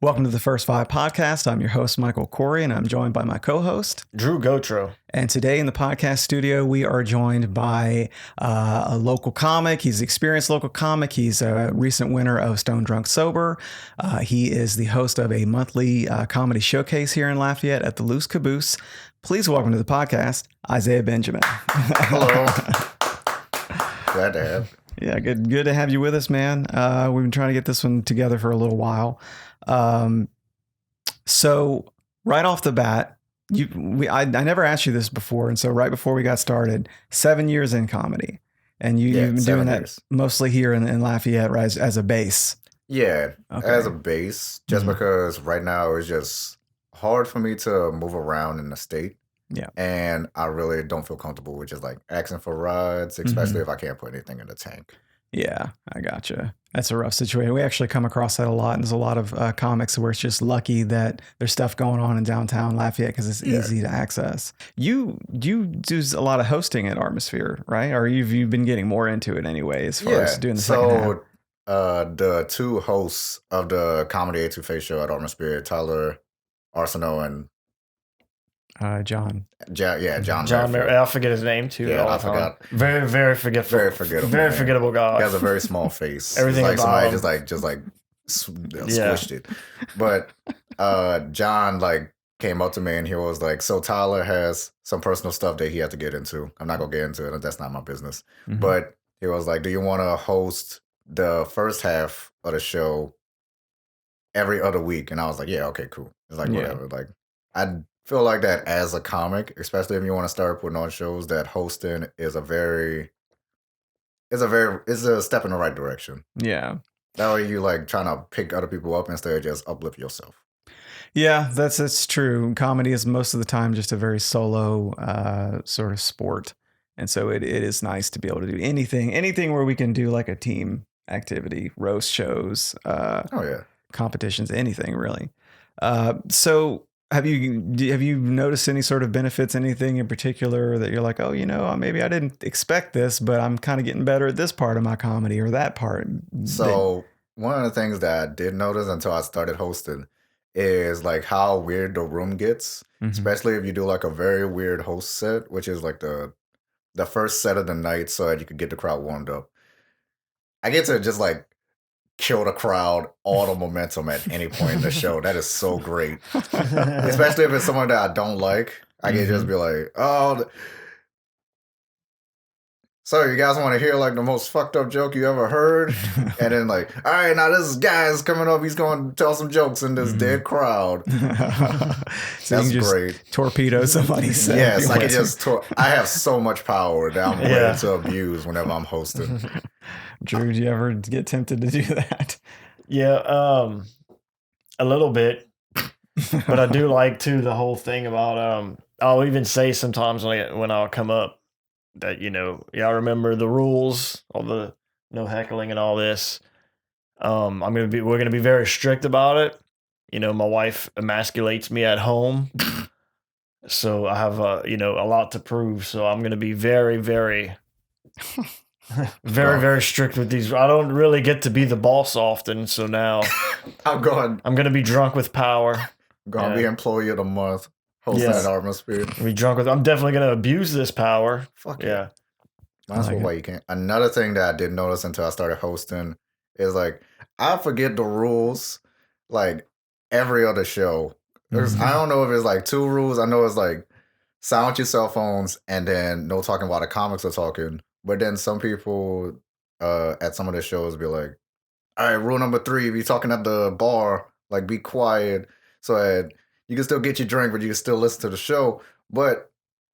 Welcome to the First Five Podcast. I'm your host, Michael Corey, and I'm joined by my co-host, Drew Gotro. And today in the podcast studio, we are joined by a local comic. He's an experienced local comic. He's a recent winner of Stone Drunk Sober. He is the host of a monthly comedy showcase here in Lafayette at the Loose Caboose. Please welcome to the podcast, Isiah Benjamin. Hello. Glad to have. Yeah, good to have you with us, man. We've been trying to get this one together for a little while. So right off the bat, I never asked you this before, and so right before we got started, 7 years in comedy, and you've been doing that mostly here in Lafayette, right, as a base. Yeah, okay. As a base, just because right now it's just hard for me to move around in the state. Yeah, and I really don't feel comfortable with just like asking for rides, especially if I can't put anything in the tank. Yeah, I gotcha. That's a rough situation. We actually come across that a lot. And there's a lot of comics where it's just lucky that there's stuff going on in downtown Lafayette because it's easy to access. You do a lot of hosting at Atmosphere, right? Or you've been getting more into it anyway as far as doing the second half. The two hosts of the Comedy A2Face show at Atmosphere, Tyler Arsenault and John. John. I forget his name too. Yeah, I forgot. Very forgetful. Very forgettable. Very forgettable guy. He has a very small face. Everything it's like about somebody him. just squished it. But John came up to me and he was like, "So Tyler has some personal stuff that he had to get into. I'm not gonna get into it. That's not my business." Mm-hmm. But he was like, "Do you want to host the first half of the show every other week?" And I was like, "Yeah, okay, cool." It's like whatever. Like I feel like that as a comic, especially if you want to start putting on shows, that hosting is a step in the right direction. Yeah. That way you trying to pick other people up instead of just uplift yourself. Yeah, that's true. Comedy is most of the time just a very solo sort of sport. And so it is nice to be able to do anything where we can do like a team activity, roast shows, competitions, anything really. So have you noticed any sort of benefits, anything in particular that you're like, oh, maybe I didn't expect this, but I'm kind of getting better at this part of my comedy or that part? So one of the things that I did notice until I started hosting is like how weird the room gets, especially if you do like a very weird host set, which is like the first set of the night so that you could get the crowd warmed up. I get to just kill the crowd, all the momentum at any point in the show. That is so great. Especially if it's someone that I don't like. I can just be like, oh, so you guys want to hear the most fucked up joke you ever heard? And then all right, now this guy is coming up. He's going to tell some jokes in this dead crowd. So that's great. Torpedo somebody's set. Yes, I can just I have so much power that I'm ready to abuse whenever I'm hosting. Drew, do you ever get tempted to do that? Yeah, a little bit. But I do like too the whole thing about I'll even say sometimes when I'll come up that y'all remember the rules, all the no heckling and all this. We're gonna be very strict about it. My wife emasculates me at home, so I have a lot to prove. So I'm gonna be very, very, very strict with these. I don't really get to be the boss often, so now I'm gonna be drunk with power. Gonna be employee of the month. Hosting at Atmosphere. I'm definitely going to abuse this power. Fuck yeah. That's why you can't. Another thing that I didn't notice until I started hosting is I forget the rules every other show. I don't know if it's 2 rules. I know it's silence your cell phones and then no talking while the comics are talking. But then some people at some of the shows be like, all right, rule number 3, if you're talking at the bar, be quiet so that you can still get your drink, but you can still listen to the show. But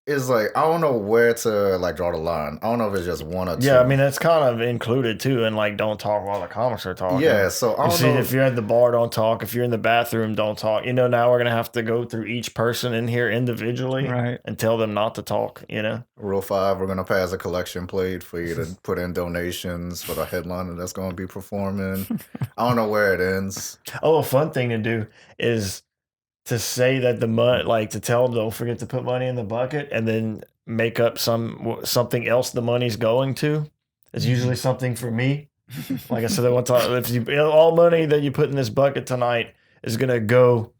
it's I don't know where to draw the line. I don't know if it's just 1 or 2. Yeah, I mean, it's kind of included too. And don't talk while the comics are talking. Yeah, so I don't know. If you're at the bar, don't talk. If you're in the bathroom, don't talk. Now we're going to have to go through each person in here individually and tell them not to talk, Rule 5, we're going to pass a collection plate for you to put in donations for the headliner that's going to be performing. I don't know where it ends. Oh, a fun thing to do is to say that the money, to tell them don't forget to put money in the bucket, and then make up something else the money's going to. It's usually something for me. Like I said that one time, all money that you put in this bucket tonight is gonna go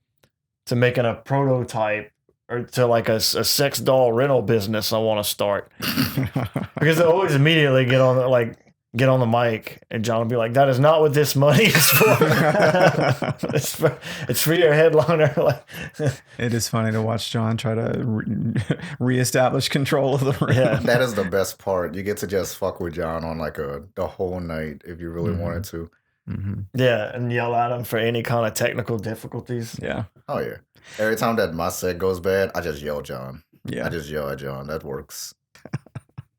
to making a prototype or to like a sex doll rental business I want to start. Because they always immediately get on the mic, and John will be like, "That is not what this money is for. it's for your headliner." Like, it is funny to watch John try to reestablish control of the room. Yeah. That is the best part. You get to just fuck with John on like the whole night if you really wanted to. Mm-hmm. Yeah, and yell at him for any kind of technical difficulties. Yeah. Oh yeah. Every time that my set goes bad, I just yell John. Yeah. I just yell at John. That works.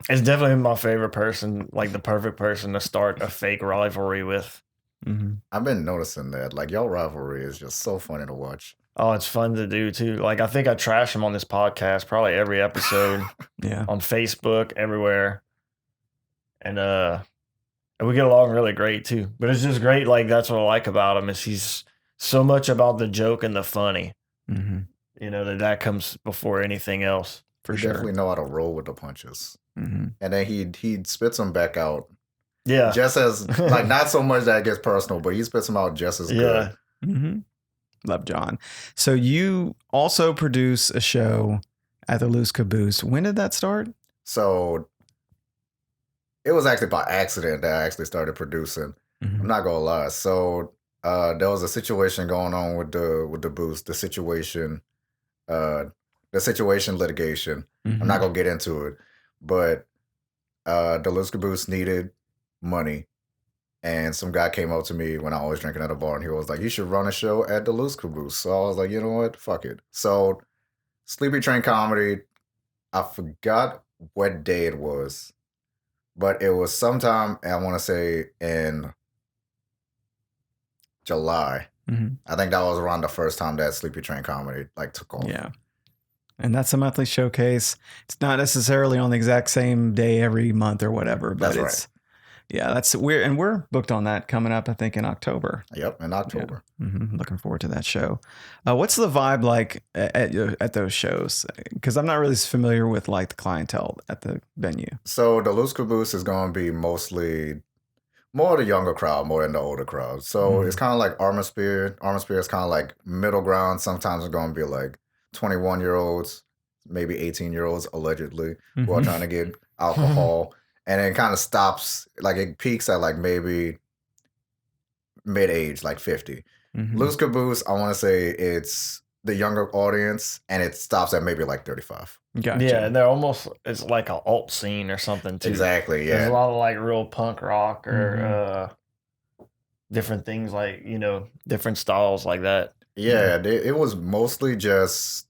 It's definitely my favorite person, like the perfect person to start a fake rivalry with. Mm-hmm. I've been noticing that. Like, y'all rivalry is just so funny to watch. Oh, it's fun to do too. Like, I think I trash him on this podcast probably every episode. Yeah. On Facebook, everywhere. And we get along really great too. But it's just great. Like, that's what I like about him is he's so much about the joke and the funny. Mm-hmm. You know, that comes before anything else. For sure. Definitely know how to roll with the punches. Mm-hmm. And then he spits them back out. Yeah. Just as, like, not so much that it gets personal, but he spits them out just as good. Mm-hmm. Love John. So you also produce a show at the Loose Caboose. When did that start? So it was actually by accident that I actually started producing. Mm-hmm. I'm not gonna lie. So there was a situation going on with the booth, the situation litigation. Mm-hmm. I'm not gonna get into it, but the Loose Caboose needed money. And some guy came up to me when I was drinking at a bar, and he was like, "You should run a show at the Loose Caboose." So I was like, you know what? Fuck it. So Sleepy Train Comedy, I forgot what day it was, but it was sometime, I want to say in July. Mm-hmm. I think that was around the first time that Sleepy Train Comedy like took off. Yeah. And that's a monthly showcase. It's not necessarily on the exact same day every month or whatever, but that's it's right. Yeah, we're booked on that coming up, I think, in October. Yep, in October. Yeah. Mm-hmm. Looking forward to that show. What's the vibe like at those shows? Because I'm not really familiar with like the clientele at the venue. So the Loose Caboose is going to be mostly more the younger crowd, more than the older crowd. So it's kind of like Armosphere. Armosphere is kind of like middle ground. Sometimes it's going to be like 21-year-olds, maybe 18-year-olds, allegedly, who are trying to get alcohol. And it kind of stops, like it peaks at like maybe mid-age, like 50. Mm-hmm. Loose Caboose, I want to say it's the younger audience, and it stops at maybe like 35. Gotcha. Yeah, and they're almost, it's like an alt scene or something too. Exactly, yeah. There's a lot of like real punk rock or different things like, you know, different styles like that. Yeah, it was mostly just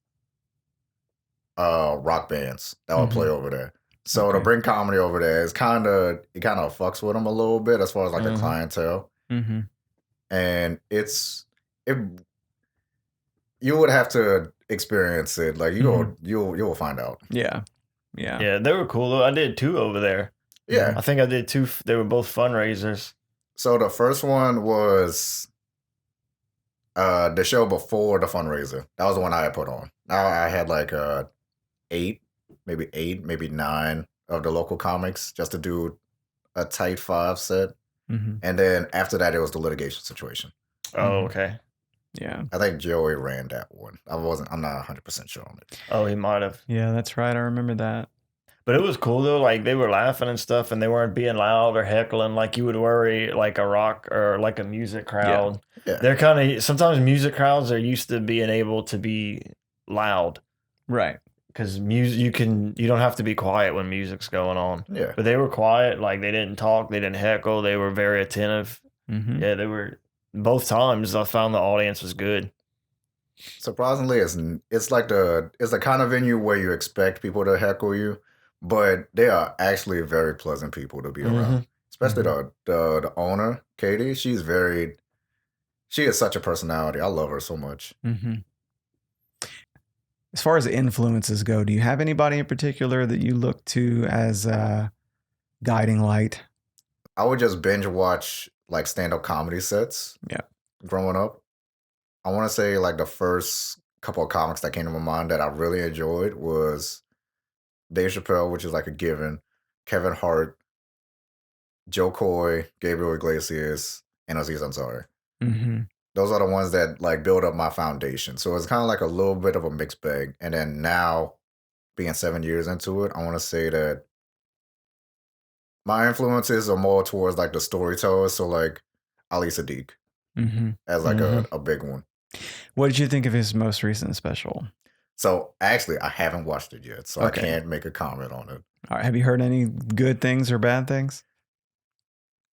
rock bands that would play over there. So to bring comedy over there, it kind of fucks with them a little bit as far as like the clientele. Mm-hmm. And you would have to experience it. Like you'll find out. Yeah. Yeah, they were cool though. I did 2 over there. Yeah. I think I did 2. They were both fundraisers. So the first one was the show before the fundraiser. That was the one I had put on. Now I had like 8, maybe 9 of the local comics just to do a tight 5 set. Mm-hmm. And then after that, it was the litigation situation. Oh, okay. Yeah. I think Joey ran that one. I'm not 100% sure on it. Oh, he might have. Yeah, that's right. I remember that. But it was cool though. Like they were laughing and stuff, and they weren't being loud or heckling like you would worry like a rock or like a music crowd. Yeah. They're kind of, sometimes music crowds are used to being able to be loud. Right. Because music, you don't have to be quiet when music's going on. Yeah. But they were quiet. Like they didn't talk. They didn't heckle. They were very attentive. Mm-hmm. Yeah, they were. Both times I found the audience was good. Surprisingly, it's the kind of venue where you expect people to heckle you, but they are actually very pleasant people to be around. Especially the owner, Katie. She is such a personality. I love her so much. Mm-hmm. As far as influences go, do you have anybody in particular that you look to as a guiding light? I would just binge watch like stand-up comedy sets. Yeah. Growing up, I want to say like the first couple of comics that came to my mind that I really enjoyed was Dave Chappelle, which is like a given, Kevin Hart, Joe Coy, Gabriel Iglesias, and Aziz Ansari. Mm-hmm. those are the ones that like build up my foundation. So it's kind of like a little bit of a mixed bag. And then now, being 7 years into it, I want to say that my influences are more towards like the storytellers. So like Ali Sadiq Mm-hmm. as like Mhm. a big one. What did you think of his most recent special? So actually, I haven't watched it yet, so Okay. I can't make a comment on it. All right. Have you heard any good things or bad things?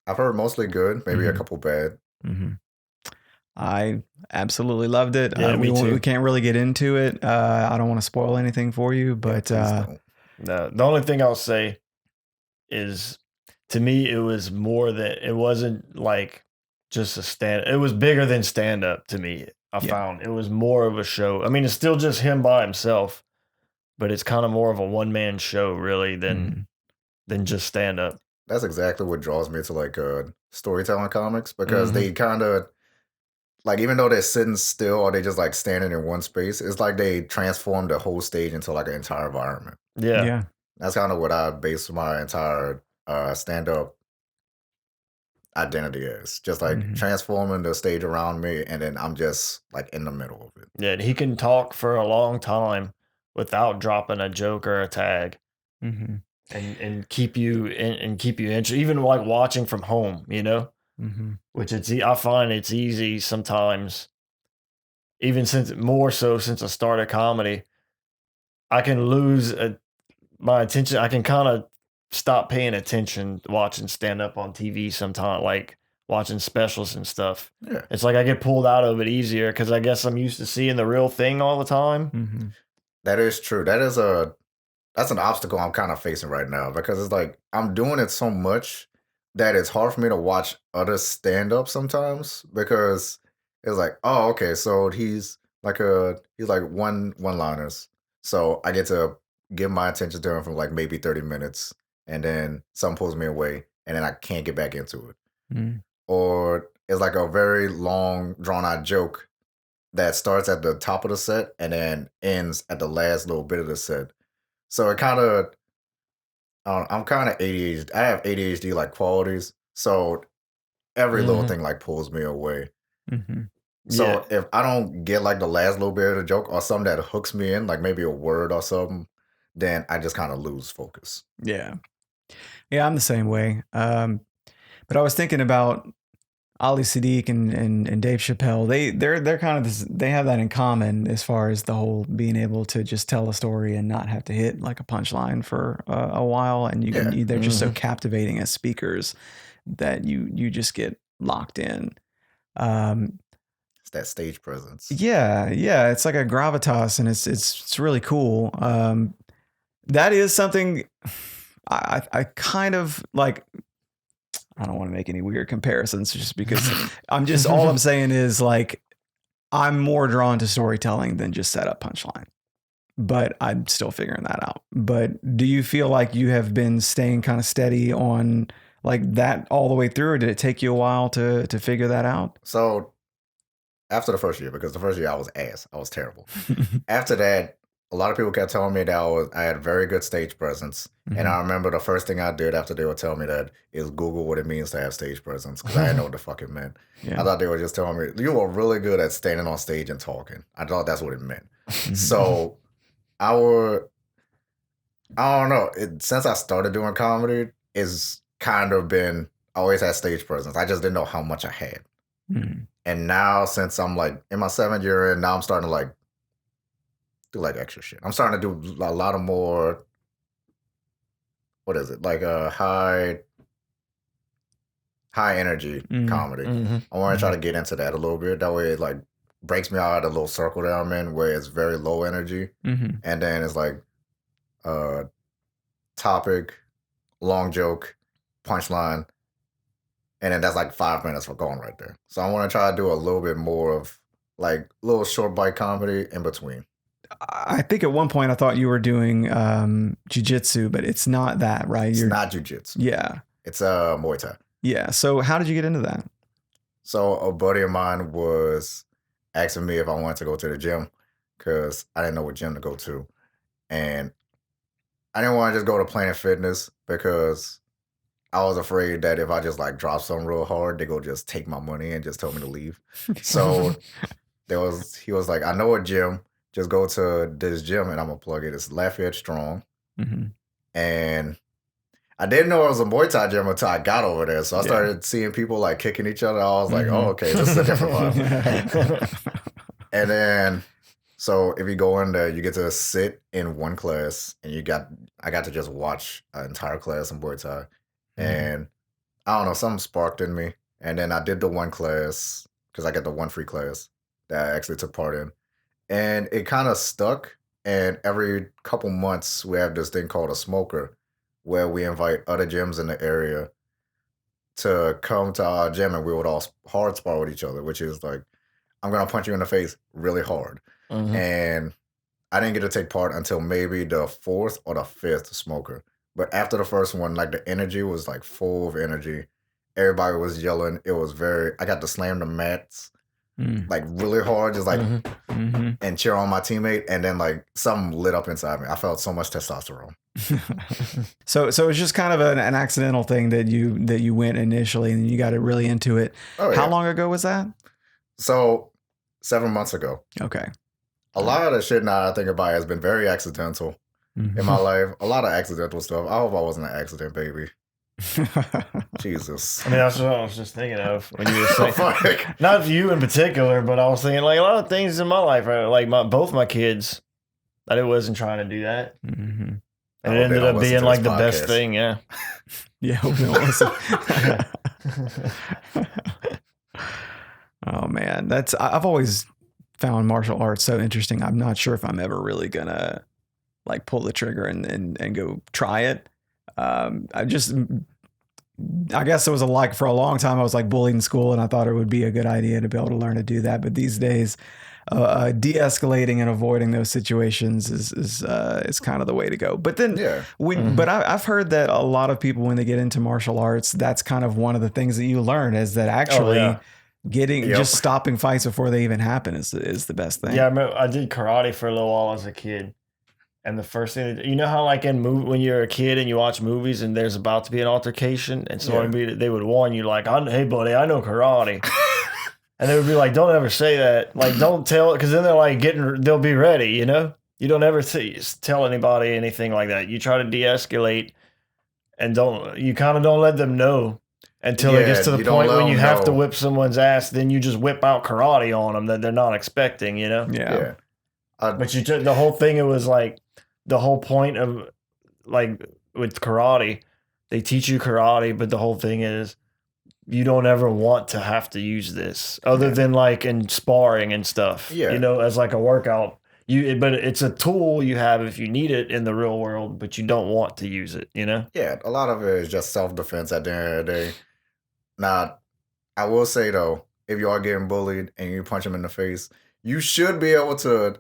I've heard mostly good, maybe a Mhm. couple bad. Mm-hmm. I absolutely loved it. Yeah, me too. We can't really get into it. I don't want to spoil anything for you, Yeah, but please don't. No, the only thing I'll say is, to me, it was more that it wasn't like just a stand. It was bigger than stand up to me. I Yeah. found it was more of a show. I mean, it's still just him by himself, but it's kind of more of a one man show, really, Mhm. than just stand up. That's exactly what draws me to like storytelling comics because Mhm. they kind of like even though they're sitting still or they just like standing in one space, it's like they transform the whole stage into like an entire environment. Yeah. Yeah. That's kind of what I base my entire stand up identity is. Just like Mhm. transforming the stage around me and then I'm just like in the middle of it. Yeah. And he can talk for a long time without dropping a joke or a tag. Mhm. And keep you and keep you interested, even like watching from home, Mhm. which I find it's easy sometimes, even since more so since I started comedy, I can lose my attention. I can kind of stop paying attention watching stand up on TV sometimes, like watching specials and stuff. Yeah. It's like I get pulled out of it easier because I guess I'm used to seeing the real thing all the time. Mhm. That is true. That's an obstacle I'm kind of facing right now because it's like I'm doing it so much that it's hard for me to watch other stand up sometimes because it's like, oh, okay, so he's like one liners. So I get to give my attention to him for like maybe 30 minutes and then something pulls me away and then I can't get back into it. Mhm. Or it's like a very long, drawn out joke that starts at the top of the set and then ends at the last little bit of the set. So it kind of I'm kind of ADHD. I have ADHD like qualities, so every little Mhm. thing like pulls me away. Mhm. Yeah. So if I don't get like the last little bit of the joke or something that hooks me in, like maybe a word or something, then I just kind of lose focus. Yeah. Yeah, I'm the same way. But I was thinking about Ali Sadiq and Dave Chappelle. They're kind of this, they have that in common as far as the whole being able to just tell a story and not have to hit like a punchline for a while, and Yeah, they're just so Mhm. captivating as speakers that you just get locked in. Um, it's that stage presence. yeah, it's like a gravitas, and it's really cool. That is something I kind of like. I don't want to make any weird comparisons just because all I'm saying is like I'm more drawn to storytelling than just set up punchline. But I'm still figuring that out. But do you feel like you have been staying kind of steady on like that all the way through, or did it take you a while to figure that out? So after the first year, because the first year I was ass, I was terrible. After that, a lot of people kept telling me that I had very good stage presence. And I remember the first thing I did after they would tell me that is Google what it means to have stage presence because I didn't know what the fuck it meant. I Yeah. thought they were just telling me you were really good at standing on stage and talking. I thought that's what it meant. Mhm. So I would, I don't know. Since I started doing comedy, it's kind of been I always had stage presence. I just didn't know how much I had. Mhm. And now since I'm like in my 7th year in, now I'm starting to like do like extra shit. I'm starting to do a lot of more. What is it like a high energy Mhm. comedy? Mhm. I want to try Mhm. to get into that a little bit. That way, it like breaks me out of the little circle that I'm in, where it's very low energy, Mhm. and then it's like topic, long joke, punchline, and then that's like 5 minutes for going right there. So I want to try to do a little bit more of like little short bite comedy in between. I think at one point I thought you were doing jujitsu, but it's not that, right? It's not jujitsu. Yeah. It's Muay Thai. Yeah. So how did you get into that? So a buddy of mine was asking me if I wanted to go to the gym because I didn't know what gym to go to. And I didn't want to just go to Planet Fitness because I was afraid that if I just like drop something real hard, they go just take my money and just tell me to leave. So he was like, I know a gym. Just go to this gym and I'm gonna plug it. It's Lafayette Strong. Mm-hmm. And I didn't know it was a Muay Thai gym until I got over there. So I started seeing people like kicking each other. I was like, oh, okay, this is a different vibe. And then, so if you go in there, you get to sit in one class, and I got to just watch an entire class in Muay Thai. And I don't know, something sparked in me. And then I did the one class, because I got the one free class that I actually took part in. And it kind of stuck. And every couple months, we have this thing called a smoker, where we invite other gyms in the area to come to our gym, and we would all hard spar with each other, which is like, I'm going to punch you in the face really hard. And I didn't get to take part until maybe the 4th or the 5th smoker. But after the first one, like the energy was like full of energy. Everybody was yelling. It was I got to slam the mats like really hard, just like, and cheer on my teammate. And then like something lit up inside me. I felt so much testosterone. So it's just kind of an accidental thing that you went initially, and you got really into it. Oh, yeah. How long ago was that? So 7 months ago. Okay. A lot of the shit now I think about has been very accidental in my life. A lot of accidental stuff. I hope I wasn't an accident baby. Jesus. I mean, that's what I was just thinking of when you were saying, not you in particular, but I was thinking like a lot of things in my life, like both my kids, I wasn't trying to do that. And it ended up being like the best thing. Yeah. Yeah. Hope they don't listen. Oh man, I've always found martial arts so interesting. I'm not sure if I'm ever really gonna like pull the trigger and go try it. I guess it was for a long time I was like bullied in school, and I thought it would be a good idea to be able to learn to do that. But these days, de-escalating and avoiding those situations is kind of the way to go. But then, but I've heard that a lot of people, when they get into martial arts, that's kind of one of the things that you learn is that actually just stopping fights before they even happen is the best thing. Yeah, I remember I did karate for a little while as a kid. And the first thing, you know how like when you're a kid and you watch movies and there's about to be an altercation, and they would warn you like, hey buddy, I know karate. And they would be like, don't ever say that. Like, don't tell it, because then they're like they'll be ready, you know? You don't ever tell anybody anything like that. You try to de-escalate, and you kind of don't let them know until it gets to the point when you have to whip someone's ass. Then you just whip out karate on them that they're not expecting, you know? Yeah. But the whole thing, it was like, the whole point of like with karate, they teach you karate, but the whole thing is you don't ever want to have to use this other than like in sparring and stuff, you know, as like a workout. But it's a tool you have if you need it in the real world, but you don't want to use it, you know? Yeah, a lot of it is just self-defense at the end of the day. Now, I will say though, if you are getting bullied and you punch them in the face, you should be able to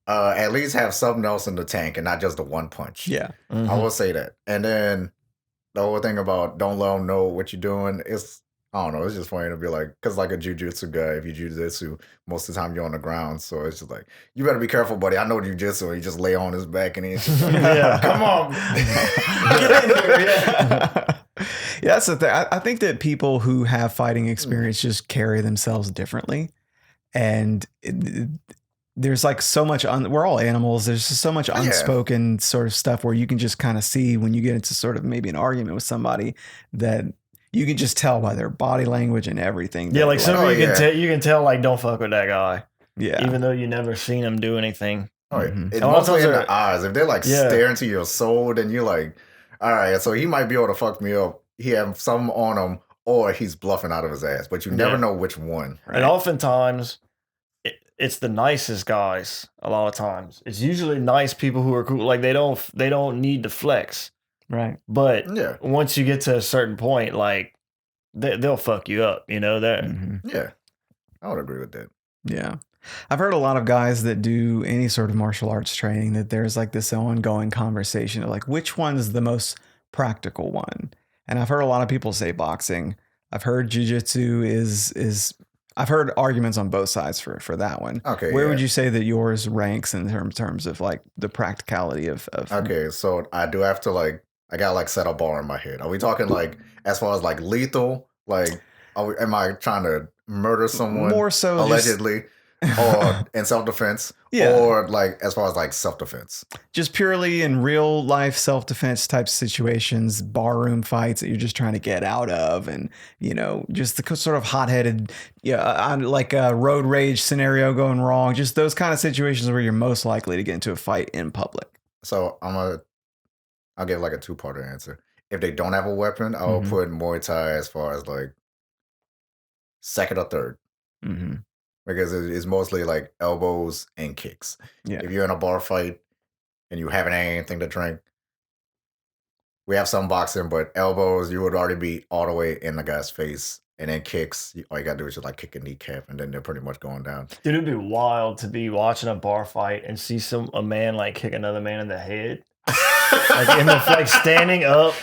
at least have something else in the tank and not just the one punch. Yeah. I will say that. And then the whole thing about don't let them know what you're doing, I don't know, it's just funny to be like, because like a jiu-jitsu guy, if you jiu-jitsu, most of the time you're on the ground. So it's just like, you better be careful, buddy. I know jiu-jitsu. And you just lay on his back and he's just like, come on. Get in here. Yeah, that's the thing. I think that people who have fighting experience just carry themselves differently. And there's like so much, we're all animals. There's just so much unspoken sort of stuff where you can just kind of see when you get into sort of maybe an argument with somebody that you can just tell by their body language and everything. Yeah, like some you can tell like, don't fuck with that guy. Yeah. Even though you never seen him do anything. Oh, yeah. It's mostly in the eyes. If they're like staring to your soul, then you're like, all right, so he might be able to fuck me up. He have something on him, or he's bluffing out of his ass, but you never know which one. Right? And oftentimes it's the nicest guys. A lot of times it's usually nice people who are cool. Like they don't need to flex. Right. But once you get to a certain point, like they'll fuck you up, you know that. Yeah. I would agree with that. Yeah. I've heard a lot of guys that do any sort of martial arts training that there's like this ongoing conversation of like, which one's the most practical one? And I've heard a lot of people say boxing. I've heard jiu-jitsu is I've heard arguments on both sides for that one. Okay. Where would you say that yours ranks in terms of like the practicality of Okay, so I do have to like I got like set a bar in my head. Are we talking like as far as like lethal? Like, am I trying to murder someone More so allegedly, or in self-defense, or like as far as like self-defense? Just purely in real life self-defense type situations, barroom fights that you're just trying to get out of, and just the sort of hot-headed, like a road rage scenario going wrong. Just those kind of situations where you're most likely to get into a fight in public. So I'll give like a two-parter answer. If they don't have a weapon, I'll put Muay Thai as far as like second or third. Because it's mostly like elbows and kicks. Yeah. If you're in a bar fight and you haven't had anything to drink, we have some boxing, but elbows, you would already be all the way in the guy's face. And then kicks, all you gotta do is just like kick a kneecap, and then they're pretty much going down. Dude, it'd be wild to be watching a bar fight and see a man like kick another man in the head. like standing up,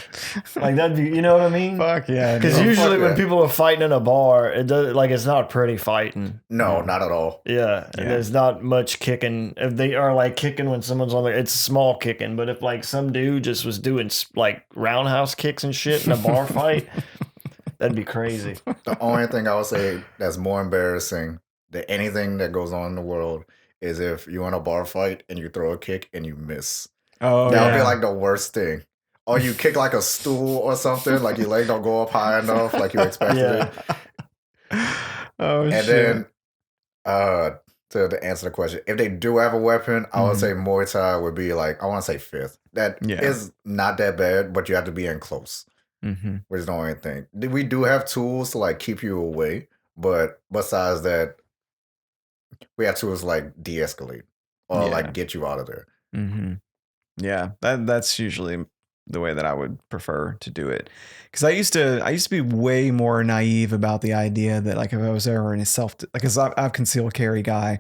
like that'd be, you know what I mean? Fuck yeah! Because usually when people are fighting in a bar, it's not pretty fighting. No, not at all. Yeah, there's not much kicking. If they are like kicking when someone's on there, it's small kicking. But if like some dude just was doing like roundhouse kicks and shit in a bar fight, that'd be crazy. The only thing I would say that's more embarrassing than anything that goes on in the world is if you're in a bar fight and you throw a kick and you miss. Oh, that would be like the worst thing. Or you kick like a stool or something, like your leg don't go up high enough, like you expected it. Oh, and then, to answer the question, if they do have a weapon, I would say Muay Thai would be like, I want to say fifth. That is not that bad, but you have to be in close, which is the only thing. We do have tools to like keep you away, but besides that, we have tools like de-escalate or like get you out of there. Yeah, that's usually the way that I would prefer to do it. Because I used to be way more naive about the idea that like if I was ever in a because I'm concealed carry guy,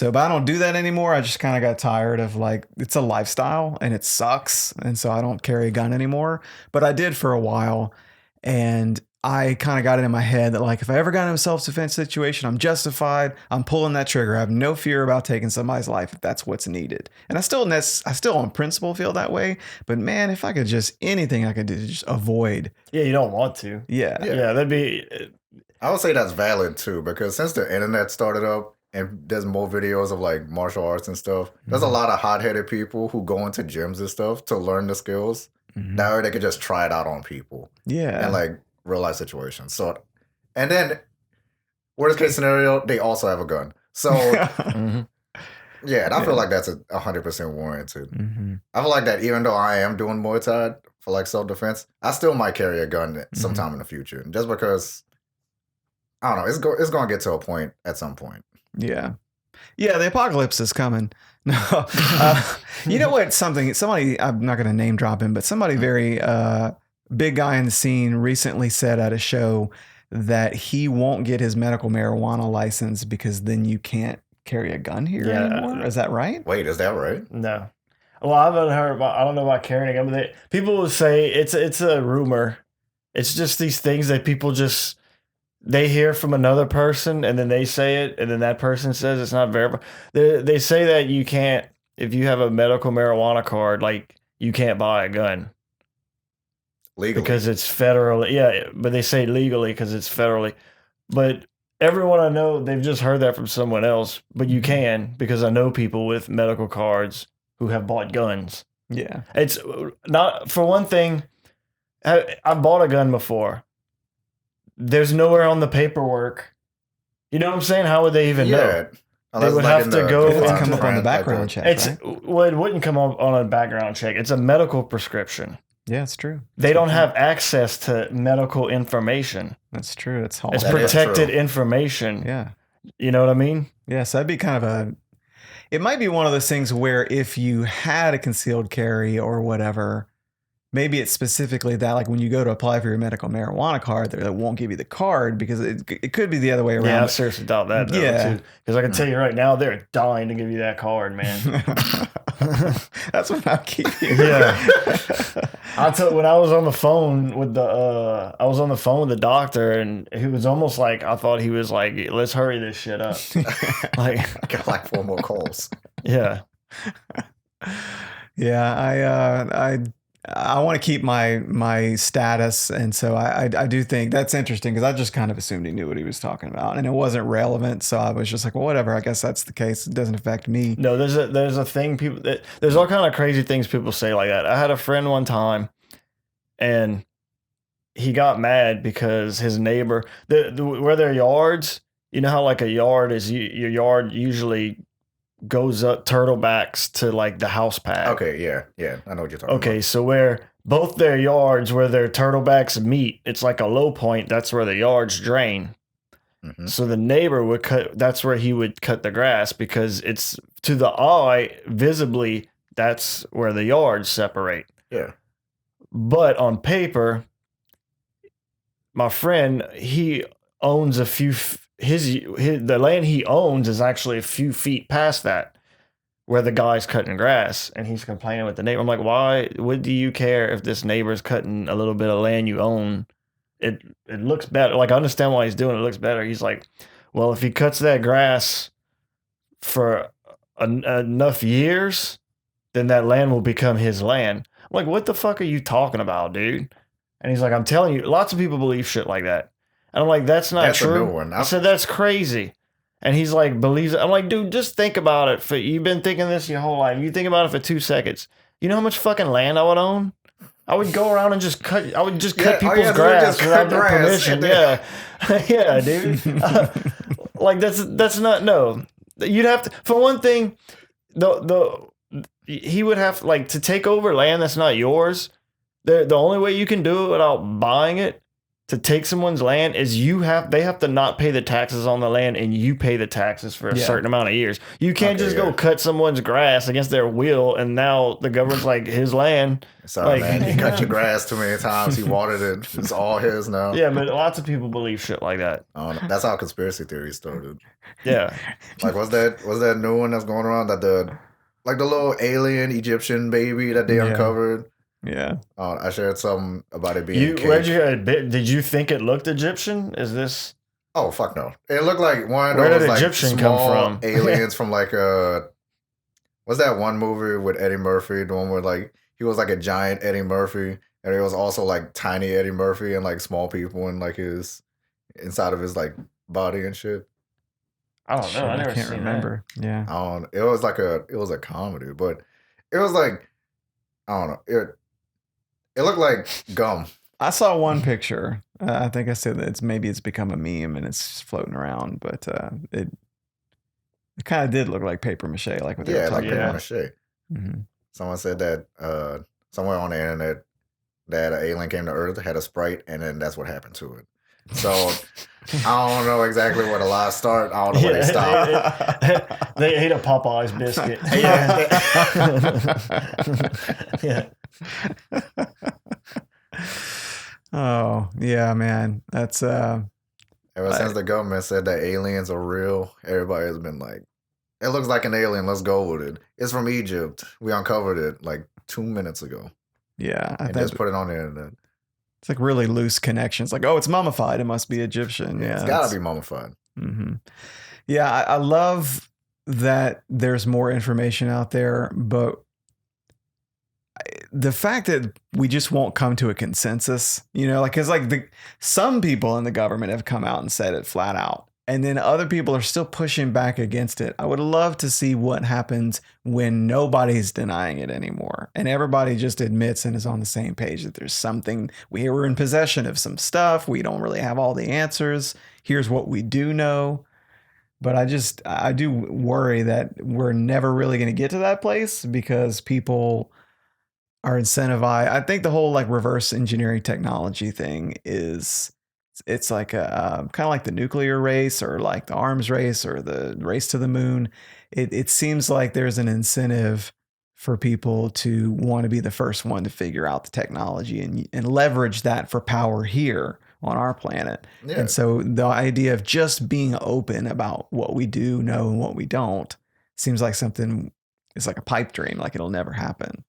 but I don't do that anymore. I just kind of got tired of like it's a lifestyle and it sucks, and so I don't carry a gun anymore. But I did for a while, and I kind of got it in my head that like if I ever got in a self-defense situation, I'm justified. I'm pulling that trigger. I have no fear about taking somebody's life if that's what's needed. And I still on principle feel that way. But man, if I could anything I could do to just avoid. Yeah, you don't want to. Yeah, that'd be. I would say that's valid too, because since the internet started up and there's more videos of like martial arts and stuff, there's a lot of hot-headed people who go into gyms and stuff to learn the skills. Now they could just try it out on people. Yeah, and like real life situations. So, and then worst case scenario, they also have a gun. So, yeah, and I feel like that's 100% warranted. I feel like that even though I am doing Muay Thai for like self-defense, I still might carry a gun sometime in the future, just because I don't know. It's going to get to a point at some point. Yeah, the apocalypse is coming. No, you know what? Somebody I'm not going to name drop him, but somebody very big guy in the scene recently said at a show that he won't get his medical marijuana license because then you can't carry a gun here anymore. Is that right? Wait, is that right? No. Well, I haven't heard about. I don't know about carrying a gun, but people will say it's a rumor. It's just these things that people just they hear from another person and then they say it, and then that person says it's not verified. They say that you can't, if you have a medical marijuana card, like you can't buy a gun. Legally. Because it's federally. Yeah, but they say legally because it's federally. But everyone I know, they've just heard that from someone else. But you can, because I know people with medical cards who have bought guns. Yeah. It's not, for one thing, I bought a gun before. There's nowhere on the paperwork. You know what I'm saying? How would they even know? They would have to go. It would come up on the background check. Well, it wouldn't come up on a background check. It's a medical prescription. Yeah, it's true. They don't have access to medical information. That's true. It's protected information. Yeah. You know what I mean? Yeah, so that'd be kind of it might be one of those things where if you had a concealed carry or whatever, maybe it's specifically that, like when you go to apply for your medical marijuana card, they won't give you the card because it could be the other way around. Yeah, I seriously doubt that. Too. Because I can tell you right now, they're dying to give you that card, man. That's what I'm keeping. Yeah. When I was on the phone with the doctor, and he was almost like, I thought he was like, let's hurry this shit up. I got like 4 more calls. Yeah. Yeah, I want to keep my status, and so I do think that's interesting because I just kind of assumed he knew what he was talking about, and it wasn't relevant. So I was just like, well, whatever. I guess that's the case. It doesn't affect me. No, there's a thing people there's all kind of crazy things people say like that. I had a friend one time, and he got mad because his neighbor where their yards. You know how like a yard is your yard usually goes up turtlebacks to like the house pad. Okay, yeah, I know what you're talking about. Okay, so where both their yards where their turtlebacks meet, it's like a low point. That's where the yards drain. Mm-hmm. So the neighbor would cut. That's where he would cut the grass because it's to the eye visibly. That's where the yards separate. Yeah. But on paper, my friend he owns a few. The land he owns is actually a few feet past that where the guy's cutting grass, and he's complaining with the neighbor. I'm like, why would do you care if this neighbor's cutting a little bit of land you own? It looks better. Like, I understand why he's doing it. It looks better. He's like, well, if he cuts that grass for enough years, then that land will become his land. I'm like, what the fuck are you talking about, dude? And he's like, I'm telling you, lots of people believe shit like that. And I'm like, that's not true. A new one. I said, that's crazy. And he's like, believes it. I'm like, dude, just think about it. You've been thinking this your whole life. You think about it for 2 seconds. You know how much fucking land I would own? I would go around and just cut. I would just cut people's grass without their permission. Yeah, yeah, dude. Like that's not no. You'd have to, for one thing, he would have like to take over land that's not yours. The only way you can do it without buying it, to take someone's land, is they have to not pay the taxes on the land, and you pay the taxes for a certain amount of years. You can't just go cut someone's grass against their will, and now the government's like, his land. Sorry, man, he cut your grass too many times. He watered it. It's all his now. Yeah, but lots of people believe shit like that. That's how conspiracy theories started. Yeah, like was that new one that's going around that the little alien Egyptian baby that they uncovered? Yeah. I shared something about it being where'd you hear it? Did you think it looked Egyptian? Is this? Oh, fuck no. It looked like one of those like Egyptian small aliens from like what's that one movie with Eddie Murphy? The one where like he was like a giant Eddie Murphy, and it was also like tiny Eddie Murphy and like small people in like his inside of his like body and shit. I don't know. I can't remember. That. Yeah. It was a comedy, but it was like, I don't know. It looked like gum. I saw one picture. I think I said that it's become a meme and it's floating around, but it kind of did look like paper mache, like what they were talking about. Paper mache. Mm-hmm. Someone said that somewhere on the internet that an alien came to Earth, had a Sprite, and then that's what happened to it. So I don't know exactly where the lies start. I don't know where they stop. They ate a Popeye's biscuit. Yeah. Oh yeah, man. That's ever since the government said that aliens are real, everybody has been like, it looks like an alien, let's go with it. It's from Egypt. We uncovered it like 2 minutes ago. Yeah. And just put it on the internet. It's like really loose connections. Like, oh, it's mummified. It must be Egyptian. Yeah, it's gotta be mummified. Mm-hmm. Yeah, I love that there's more information out there, but the fact that we just won't come to a consensus, like, because like some people in the government have come out and said it flat out, and then other people are still pushing back against it. I would love to see what happens when nobody's denying it anymore and everybody just admits and is on the same page that there's something, we were in possession of some stuff. We don't really have all the answers. Here's what we do know. But I do worry that we're never really going to get to that place because people are incentivized. I think the whole like reverse engineering technology thing it's like a kind of like the nuclear race or like the arms race or the race to the moon. It seems like there's an incentive for people to want to be the first one to figure out the technology and leverage that for power here on our planet. Yeah. And so the idea of just being open about what we do know and what we don't seems like something, it's like a pipe dream, like it'll never happen.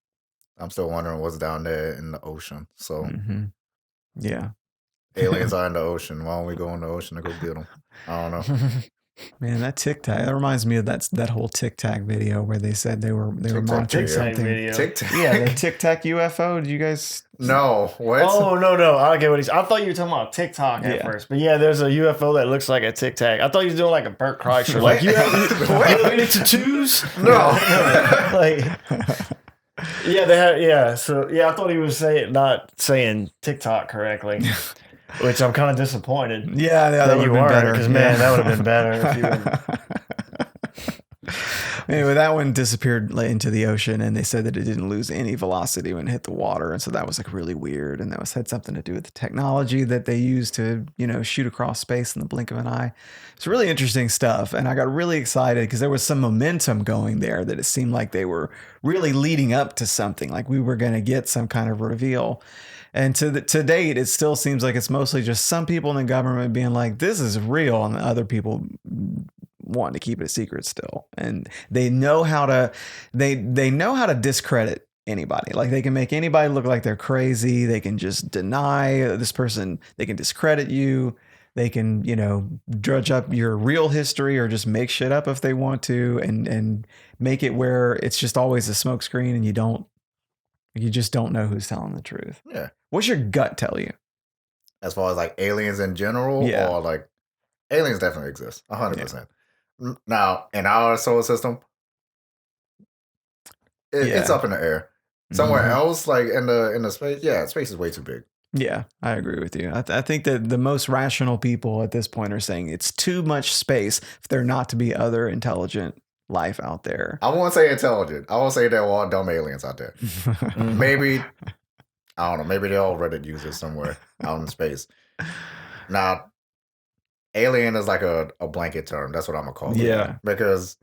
I'm still wondering what's down there in the ocean. So yeah. Aliens are in the ocean. Why don't we go in the ocean to go get them? I don't know. Man, that Tic Tac, that reminds me of that whole Tic Tac video where they said they were Tic Tac monitoring video. something. Video. Tic Tac. Yeah, the Tic Tac UFO. Did you guys? No, what? Oh no! I get what he's. I thought you were talking about TikTok at Yeah. first, but yeah, there's a UFO that looks like a Tic Tac. I thought you were doing like a Burt Kreischer, like you looking at tattoos. No. Like, yeah, they had. Yeah, so yeah, I thought he was not saying TikTok correctly, which I'm kind of disappointed. Yeah, that that would you have been weren't, better. because man, that would have been better if you would. Anyway, that one disappeared into the ocean, and they said that it didn't lose any velocity when it hit the water, and so that was like really weird, and that had something to do with the technology that they use to shoot across space in the blink of an eye. It's really interesting stuff, and I got really excited because there was some momentum going there that it seemed like they were really leading up to something, like we were going to get some kind of reveal. And to date, it still seems like it's mostly just some people in the government being like, "This is real," and other people wanting to keep it a secret still. And they know how to discredit anybody. Like they can make anybody look like they're crazy. They can just deny this person. They can discredit you. They can, drudge up your real history or just make shit up if they want to, and make it where it's just always a smokescreen, and you just don't know who's telling the truth. Yeah. What's your gut tell you? As far as like aliens in general, Yeah. or like aliens definitely exist, 100%. Now in our solar system, it's up in the air. Somewhere else, like in the space, space is way too big. Yeah, I agree with you. I think that the most rational people at this point are saying it's too much space for there not to be other intelligent life out there. I won't say intelligent. I won't say there are all dumb aliens out there. Maybe, I don't know, maybe they're all Reddit users somewhere out in space. Now, alien is like a blanket term. That's what I'm going to call it. Yeah. Because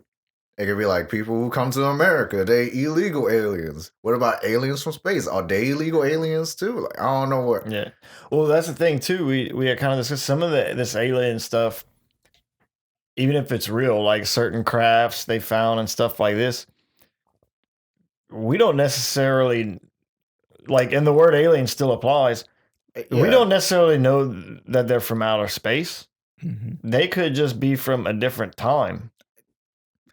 it could be like people who come to America, they illegal aliens. What about aliens from space? Are they illegal aliens too? Like, I don't know what. Yeah. Well, that's the thing too. We had kind of discussed some of this alien stuff. Even if it's real, like certain crafts they found and stuff like this, we don't necessarily, like, and the word alien still applies. Yeah. We don't necessarily know that they're from outer space. Mm-hmm. They could just be from a different time.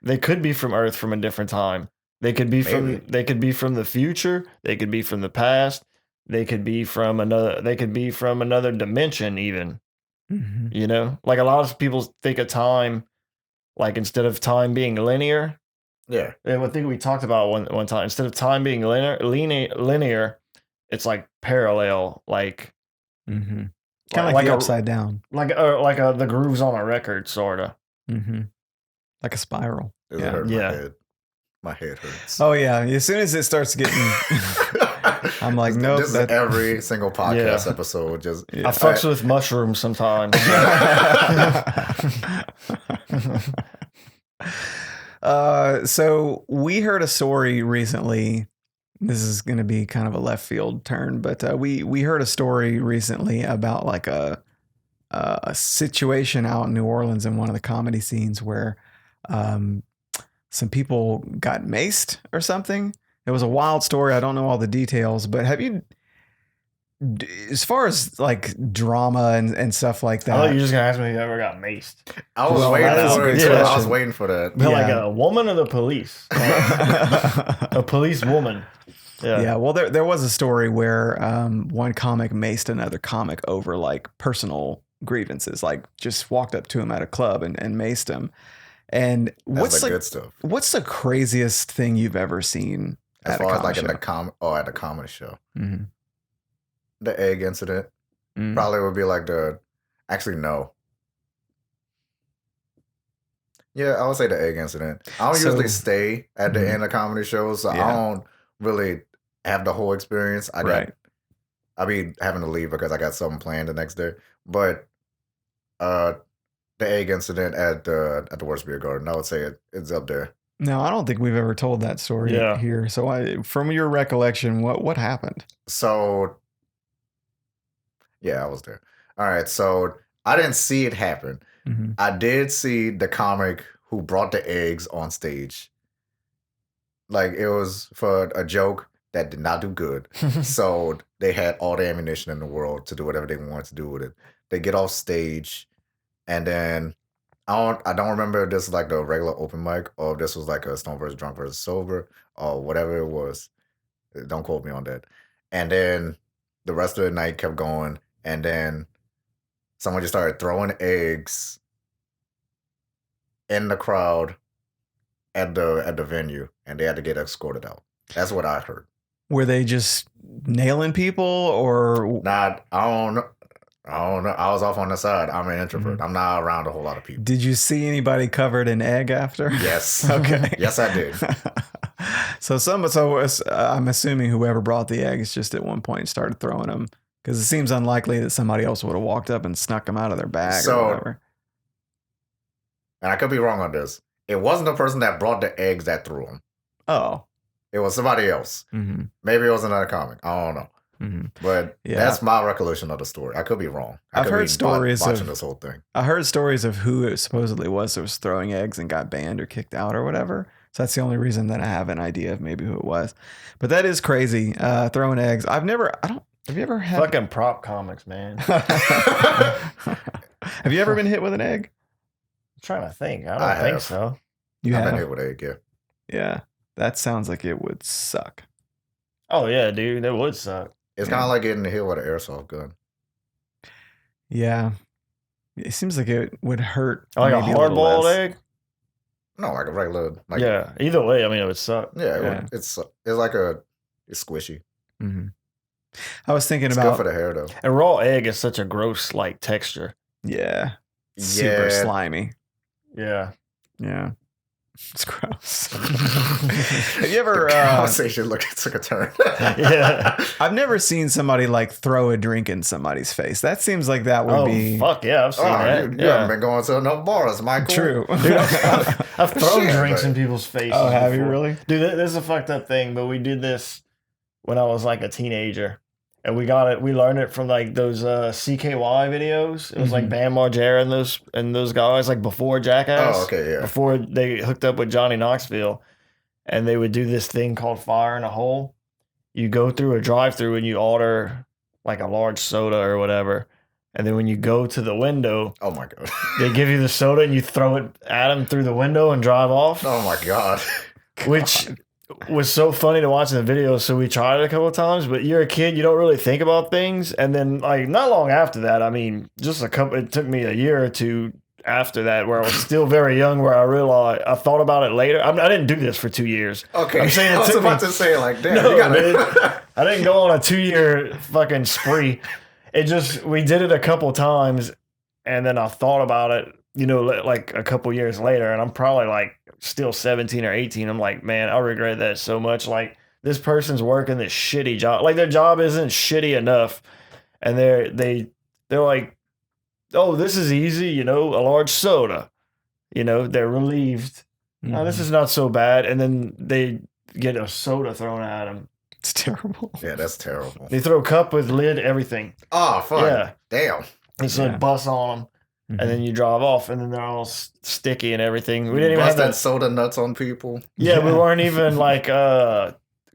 They could be from Earth from a different time. They could be from the future. They could be from the past. They could be from another dimension even. Mm-hmm. Like a lot of people think of time, like instead of time being linear. Yeah. And I think we talked about one time, instead of time being linear, it's like parallel, like kind of like the upside down, like the grooves on a record, sorta. Mm-hmm. Like a spiral. My head hurts. Oh yeah. As soon as it starts getting, I'm like, nope. This is every single podcast episode. Just I fucks with mushrooms sometimes. So we heard a story recently. This is going to be kind of a left field turn, but we heard a story recently about like a situation out in New Orleans in one of the comedy scenes where some people got maced or something. It was a wild story. I don't know all the details, but have you, as far as like drama and stuff like that? I thought you were just gonna ask me if you ever got maced. I was waiting for that. Like a woman or the police? A police woman. Yeah. Well, there was a story where one comic maced another comic over like personal grievances, like just walked up to him at a club and maced him. And what's the good stuff? What's the craziest thing you've ever seen as far as like show? at a comedy show? Mm-hmm. The egg incident probably would be like actually no. Yeah, I would say the egg incident. I don't usually stay at the end of comedy shows, so I don't really have the whole experience. I'll be having to leave because I got something planned the next day. But the egg incident at the Worst Beer Garden, I would say it's up there. No, I don't think we've ever told that story here. So from your recollection, what happened? So I was there. All right, so I didn't see it happen. Mm-hmm. I did see the comic who brought the eggs on stage. Like it was for a joke that did not do good. So they had all the ammunition in the world to do whatever they wanted to do with it. They get off stage, and then I don't remember if this is like the regular open mic or if this was like a Stone versus Drunk versus Sober or whatever it was. Don't quote me on that. And then the rest of the night kept going, and then someone just started throwing eggs in the crowd at the venue, and they had to get escorted out. That's what I heard. Were they just nailing people or? Not, I don't know. I was off on the side. I'm an introvert. Mm-hmm. I'm not around a whole lot of people. Did you see anybody covered in egg after? Yes. Okay. Yes, I did. So I'm assuming whoever brought the eggs just at one point started throwing them, because it seems unlikely that somebody else would have walked up and snuck them out of their bag or whatever. And I could be wrong on this. It wasn't the person that brought the eggs that threw them. Oh. It was somebody else. Mm-hmm. Maybe it was another comic. I don't know. Mm-hmm. But that's my recollection of the story. I could be wrong. I've heard stories watching this whole thing. I heard stories of who it supposedly was that was throwing eggs and got banned or kicked out or whatever. So that's the only reason that I have an idea of maybe who it was. But that is crazy. Throwing eggs. Have you ever had fucking prop comics, man? Have you ever been hit with an egg? I'm trying to think. I don't think so. I've been hit with an egg, yeah. Yeah. That sounds like it would suck. Oh yeah, dude. That would suck. It's kind of like getting hit with an airsoft gun. Yeah. It seems like it would hurt. Like a hard-boiled egg? No, like a regular. Like yeah. Either way, I mean, it would suck. Yeah, it's like it's squishy. Mm-hmm. I was thinking it's about good for the hair though. A raw egg is such a gross like texture. Yeah. Super slimy. Yeah. Yeah. It's gross. Have you ever conversation took a turn? Yeah. I've never seen somebody like throw a drink in somebody's face. That seems like that would be. Fuck yeah, I've seen that. You haven't been going to enough bars, Michael. True. Dude, I've thrown drinks in people's faces. Oh, have you really? Dude, this is a fucked up thing, but we did this when I was like a teenager. And we learned it from like those CKY videos. It was like Bam Margera and those guys like before Jackass. Oh, okay, yeah. Before they hooked up with Johnny Knoxville. And they would do this thing called Fire in a Hole. You go through a drive-through and you order like a large soda or whatever. And then when you go to the window, oh my God, they give you the soda and you throw it at them through the window and drive off. Oh my God. Which was so funny to watch in the video, so we tried it a couple of times, but you're a kid, you don't really think about things. And then like not long after that, I mean, it took me a year or two after that where I was still very young, where I realized I thought about it later. I didn't do this for 2 years. Okay. I'm saying I was about to say like, damn, no, I didn't go on a 2-year fucking spree. We did it a couple times, and then I thought about it, like a couple years later, and I'm probably like still 17 or 18. I'm like, man, I regret that so much. Like, this person's working this shitty job. Like, their job isn't shitty enough, and they're like, oh, this is easy, a large soda. They're relieved. Mm-hmm. Oh, this is not so bad. And then they get a soda thrown at them. It's terrible. Yeah, that's terrible. They throw a cup with lid, everything. Oh, fuck. Yeah. Damn. And so it busts on them. Mm-hmm. And then you drive off, and then they're all sticky and everything. We didn't even have that soda nuts on people. Yeah, we weren't even like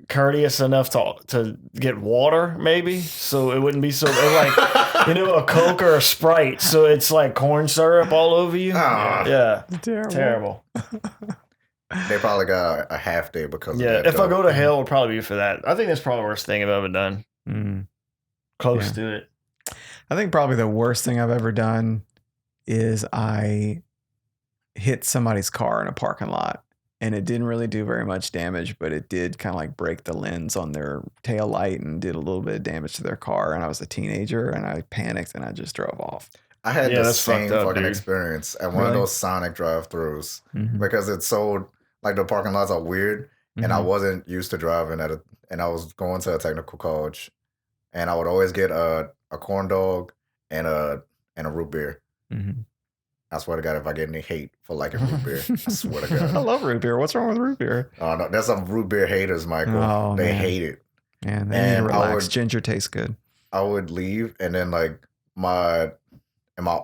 courteous enough to get water, maybe, so it wouldn't be so like a Coke or a Sprite. So it's like corn syrup all over you. Yeah, terrible. They probably got a half day because of that. Yeah, if I go to hell, it would probably be for that. I think that's probably the worst thing I've ever done. Close to it. I think probably the worst thing I've ever done is I hit somebody's car in a parking lot, and it didn't really do very much damage, but it did kind of like break the lens on their tail light and did a little bit of damage to their car. And I was a teenager, and I panicked and I just drove off. I had the same fucking experience at one of those Sonic drive-thrus because it's so like the parking lots are weird, and I wasn't used to driving and I was going to a technical college, and I would always get a corn dog and a root beer. I swear to God, if I get any hate for liking root beer, I swear to God. I love root beer. What's wrong with root beer? Oh no, there's some root beer haters, Michael. Oh, they hate it. Man, they need to relax. Ginger tastes good. I would leave, and then like my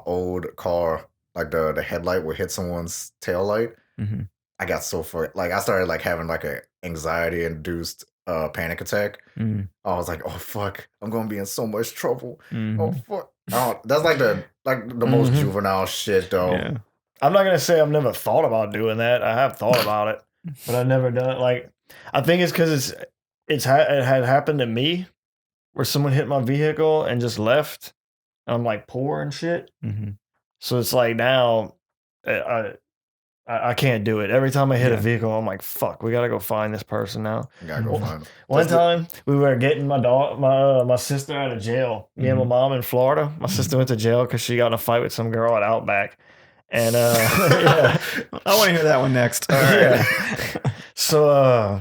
old car, like the headlight would hit someone's tail light. I got so I started like having like a anxiety induced panic attack. I was like, oh fuck, I'm gonna be in so much trouble. Oh fuck. Oh, that's like the most juvenile shit though. Yeah. I'm not gonna say I've never thought about doing that. I have thought about it, but I've never done it. Like, I think it's because it had happened to me where someone hit my vehicle and just left, and I'm like poor and shit. Mm-hmm. So it's like now I can't do it. Every time I hit a vehicle, I'm like, fuck, we gotta go find this person now. You gotta go find them. One time we were getting my sister out of jail. Me and my mom in Florida. My sister went to jail because she got in a fight with some girl at Outback. And yeah. I want to hear that one next. All right. Yeah. So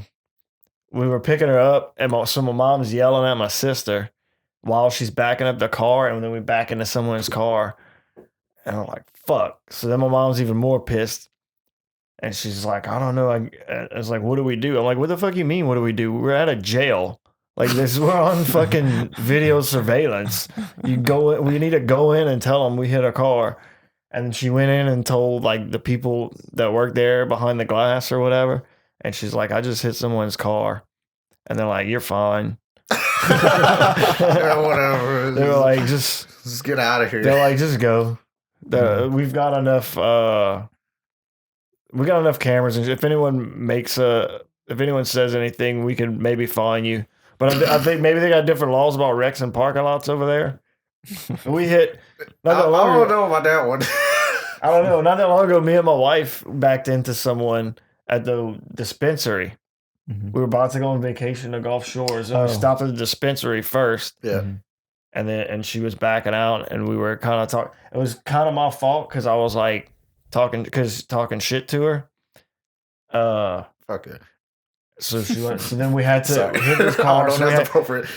we were picking her up, and my mom's yelling at my sister while she's backing up the car, and then we back into someone's car. And I'm like, fuck. So then my mom's even more pissed. And she's like, I don't know. I was like, what do we do? I'm like, what the fuck you mean, what do we do? We're at a jail. Like, we're on fucking video surveillance. We need to go in and tell them we hit a car. And she went in and told, like, the people that work there behind the glass or whatever. And she's like, I just hit someone's car. And they're like, you're fine. Yeah, whatever. They were like, just get out of here. They're like, just go. We've got enough. We got enough cameras, and if anyone says anything, we can maybe fine you. But I think maybe they got different laws about wrecks and parking lots over there. We hit. I don't know about that one. I don't know. Not that long ago, me and my wife backed into someone at the dispensary. Mm-hmm. We were about to go on vacation to Gulf Shores. And we stopped at the dispensary first. Yeah. And she was backing out, and we were kind of talking. It was kind of my fault because I was like talking shit to her. Fuck it. So she went. So then we had to hit this car. So that's appropriate.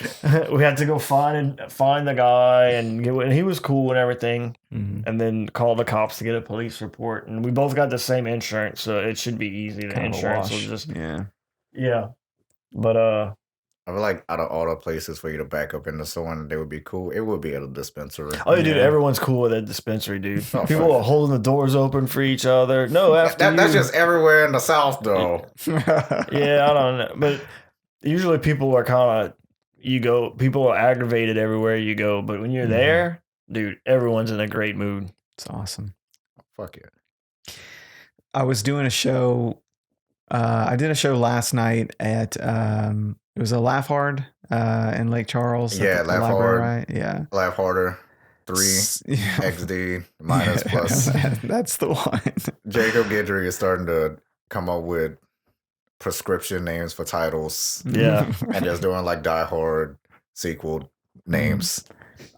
We had to go find the guy and he was cool and everything, and then call the cops to get a police report. And we both got the same insurance, so it should be easy. The insurance will just yeah. But I feel like out of all the places for you to back up into someone, they would be cool. It would be at a dispensary. Oh, dude, everyone's cool at that dispensary, dude. People are holding the doors open for each other. No, that's just everywhere in the South, though. Yeah, I don't know, but usually people are kind of people are aggravated everywhere you go. But when you're there, dude, everyone's in a great mood. It's awesome. Fuck yeah. I was doing a show. I did a show last night at it was a Laugh Hard in Lake Charles. Yeah, Laugh Hard. Right? Yeah. Laugh Harder 3 XD minus plus. That's the one. Jacob Guidry is starting to come up with prescription names for titles. Yeah. And just doing like Die Hard sequel names.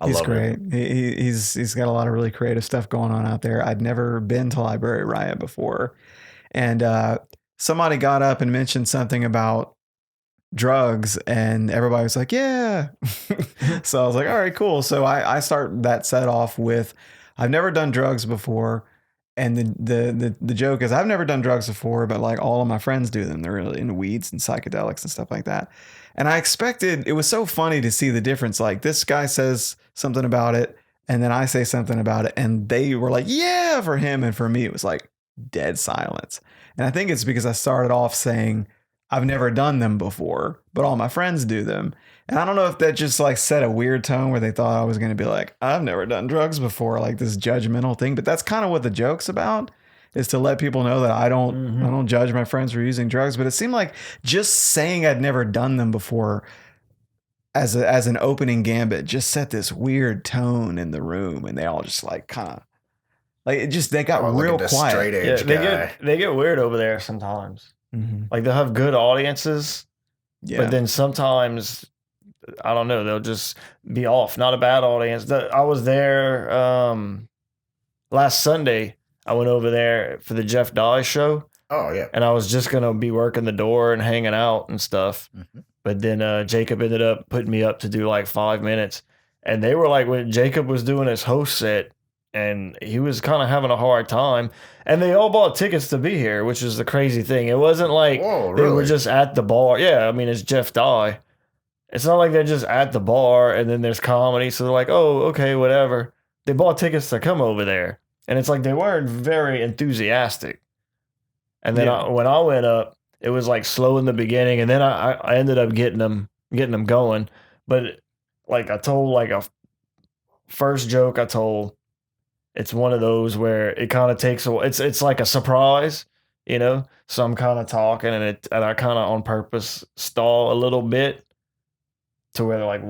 He's great. He's got a lot of really creative stuff going on out there. I'd never been to Library Riot before. And somebody got up and mentioned something about drugs, and everybody was like, yeah. So I was like, all right, cool. So I start that set off with, I've never done drugs before. And the joke is, I've never done drugs before, but like all of my friends do them. They're really into weeds and psychedelics and stuff like that. And I expected, it was so funny to see the difference. Like this guy says something about it, and then I say something about it, and they were like, yeah, for him. And for me, it was like dead silence. And I think it's because I started off saying, I've never done them before, but all my friends do them. And I don't know if that just like set a weird tone where they thought I was going to be like, I've never done drugs before, like this judgmental thing. But that's kind of what the joke's about, is to let people know that I don't judge my friends for using drugs. But it seemed like just saying I'd never done them before as an opening gambit just set this weird tone in the room, and they all just like kind of like it just, they got real quiet. Straight edge guy. They get weird over there sometimes. Like they'll have good audiences, but then sometimes, I don't know, they'll just be off. Not a bad audience. I was there last Sunday. I went over there for the Jeff Dye show. Oh, yeah. And I was just going to be working the door and hanging out and stuff. But then Jacob ended up putting me up to do like 5 minutes. And they were like, when Jacob was doing his host set, and he was kind of having a hard time. And they all bought tickets to be here, which is the crazy thing. It wasn't like they were just at the bar. Yeah, I mean, it's Jeff Dye. It's not like they're just at the bar and then there's comedy. So they're like, oh, okay, whatever. They bought tickets to come over there. And it's like they weren't very enthusiastic. And then when I went up, it was like slow in the beginning. And then I ended up getting them going. But like I told like a first joke I told, it's one of those where it kind of takes a. It's like a surprise, you know. So I'm kind of talking, and I kind of on purpose stall a little bit to where they're like,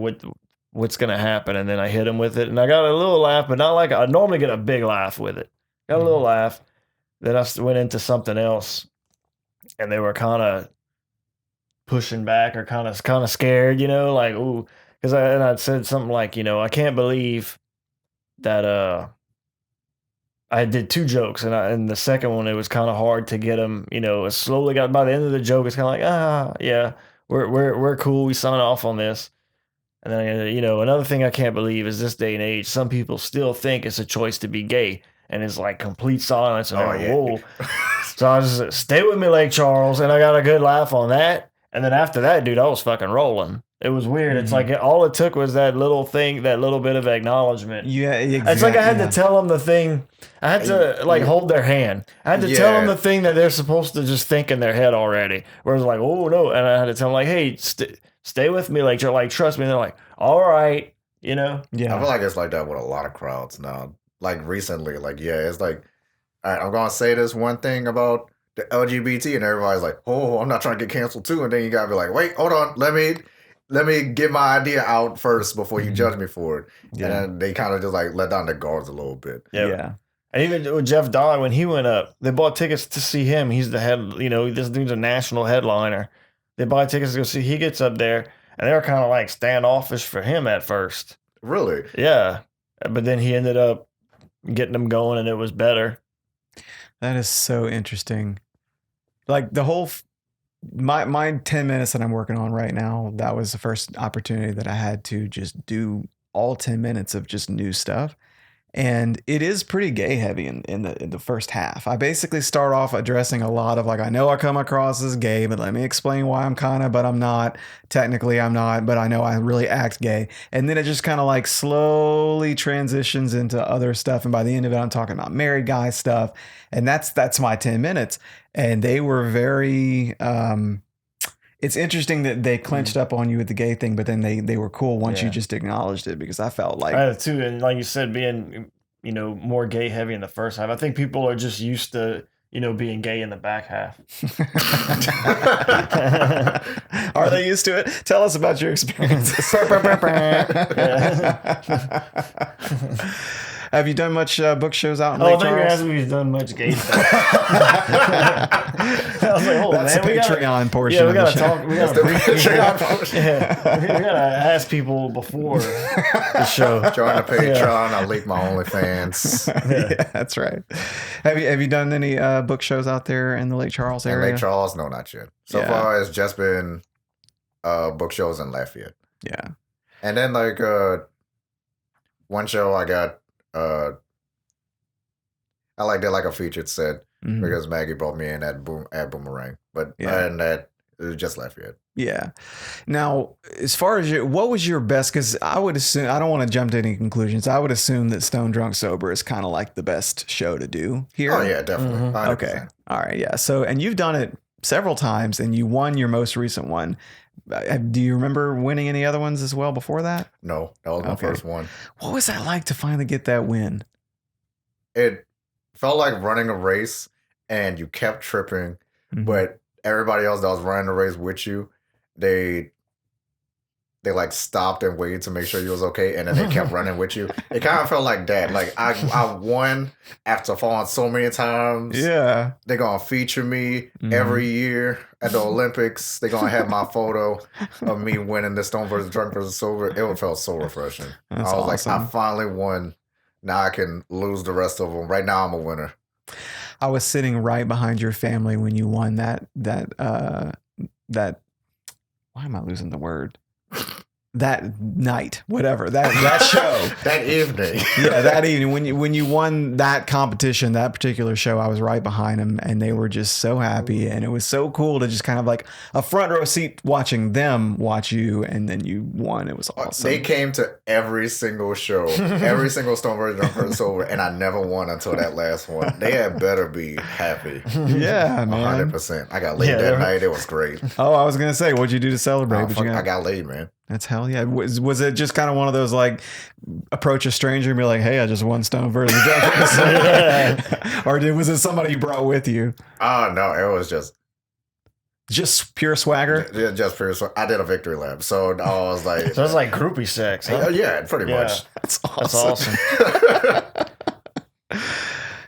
what's gonna happen, and then I hit him with it, and I got a little laugh, but not like I normally get a big laugh with it. Got a little laugh. Then I went into something else, and they were kind of pushing back or kind of scared, you know, like ooh, because I said something like, you know, I can't believe that I did 2 jokes, and the second one it was kind of hard to get them, you know. It slowly got by the end of the joke, it's kind of like yeah, we're cool, we sign off on this. And then, you know, another thing I can't believe is this day and age, some people still think it's a choice to be gay. And it's like complete silence. And whoa. So I just stay with me, Lake Charles. And I got a good laugh on that. And then after that, dude, I was fucking rolling. It was weird. It's like all it took was that little thing, that little bit of acknowledgement. Yeah, exactly. It's like I had to tell them the thing. I had to like hold their hand. I had to tell them the thing that they're supposed to just think in their head already. Where it's like, oh no. And I had to tell them like, hey, stay with me, like, trust me. And they're like, all right, you know? Yeah. I feel like it's like that with a lot of crowds now. Like recently, like, it's like, all right, I'm going to say this one thing about the LGBT, and everybody's like, oh, I'm not trying to get canceled too. And then you got to be like, wait, hold on. Let me get my idea out first before you judge me for it. Yeah. And then they kind of just like let down their guards a little bit. Yeah. And even with Jeff Dye, when he went up, they bought tickets to see him. He's the head, you know, this dude's a national headliner. They buy tickets to go see. He gets up there, and they were kind of like standoffish for him at first. Really? Yeah. But then he ended up getting them going, and it was better. That is so interesting. Like the whole, my 10 minutes that I'm working on right now, that was the first opportunity that I had to just do all 10 minutes of just new stuff. And it is pretty gay heavy in the first half. I basically start off addressing a lot of like, I know I come across as gay, but let me explain why I'm kind of, but I'm not. Technically, I'm not, but I know I really act gay. And then it just kind of like slowly transitions into other stuff. And by the end of it, I'm talking about married guy stuff. And that's my 10 minutes. And they were very... it's interesting that they clinched up on you with the gay thing, but then they were cool once you just acknowledged it, because I felt like... I had too, and like you said, being, you know, more gay heavy in the first half. I think people are just used to, you know, being gay in the back half. Are they used to it? Tell us about your experiences. Have you done much book shows out in Lake Charles? I think you're asking me if he's done much gay stuff. I was like, that's man, the Patreon portion. Yeah, we gotta talk. We gotta Patreon portion. Yeah, we gotta ask people before the show. Join the Patreon. I'll leak my OnlyFans. Yeah, that's right. Have you done any book shows out there in the Lake Charles area? In Lake Charles, no, not yet. So far, it's just been book shows in Lafayette. Yeah, and then like one show I got. I like did like a featured set because Maggie brought me in at Boomerang, but other than that, it was just Lafayette. Yeah. Now, as far as what was your best? Because I would assume, I don't want to jump to any conclusions. I would assume that Stone Drunk Sober is kind of like the best show to do here. Oh yeah, definitely. Okay. All right. Yeah. So, and you've done it several times, and you won your most recent one. Do you remember winning any other ones as well before that? No, that was my first one. What was that like to finally get that win? It felt like running a race, and you kept tripping, but everybody else that was running the race with you, they like stopped and waited to make sure you was okay, and then they kept running with you. It kind of felt like that. Like I won after falling so many times. Yeah. They're gonna feature me every year at the Olympics. They're gonna have my photo of me winning the Stone versus Drunk versus Sober. It felt so refreshing. That's I was awesome. like, I finally won. Now I can lose the rest of them. Right now I'm a winner. I was sitting right behind your family when you won that why am I losing the word? That night, whatever, that show. That evening. Yeah, that evening. When you won that competition, that particular show, I was right behind them, and they were just so happy. And it was so cool to just kind of like a front row seat watching them watch you, and then you won. It was awesome. They came to every single show, every single Stone versus Drunk versus Sober, and I never won until that last one. They had better be happy. Yeah, man. 100%. I got laid that night. It was great. Oh, I was going to say, what'd you do to celebrate? I got laid, man. That's hell yeah. Was it just kind of one of those like approach a stranger and be like, hey, I just one stone further than justice? Or was it somebody you brought with you? Oh, no, it was just pure swagger? Yeah, just pure swagger. I did a victory lap. So I was like. So it's like groupie sex. Huh? Yeah, pretty much. That's awesome.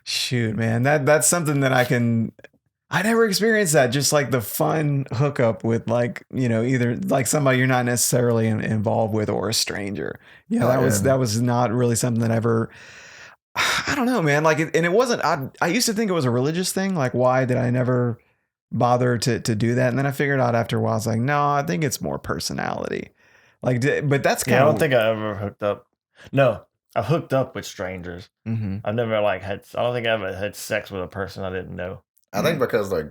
Shoot, man. That's something that I never experienced that. Just like the fun hookup with like, either like somebody you're not necessarily involved with or a stranger. That was not really something that ever, I don't know, man. Like, and it wasn't, I used to think it was a religious thing. Like, why did I never bother to do that? And then I figured out after a while, I was like, no, I think it's more personality. Like, but that's kind of, I don't think I ever hooked up. No, I've hooked up with strangers. Mm-hmm. I've never I don't think I ever had sex with a person I didn't know. I think because like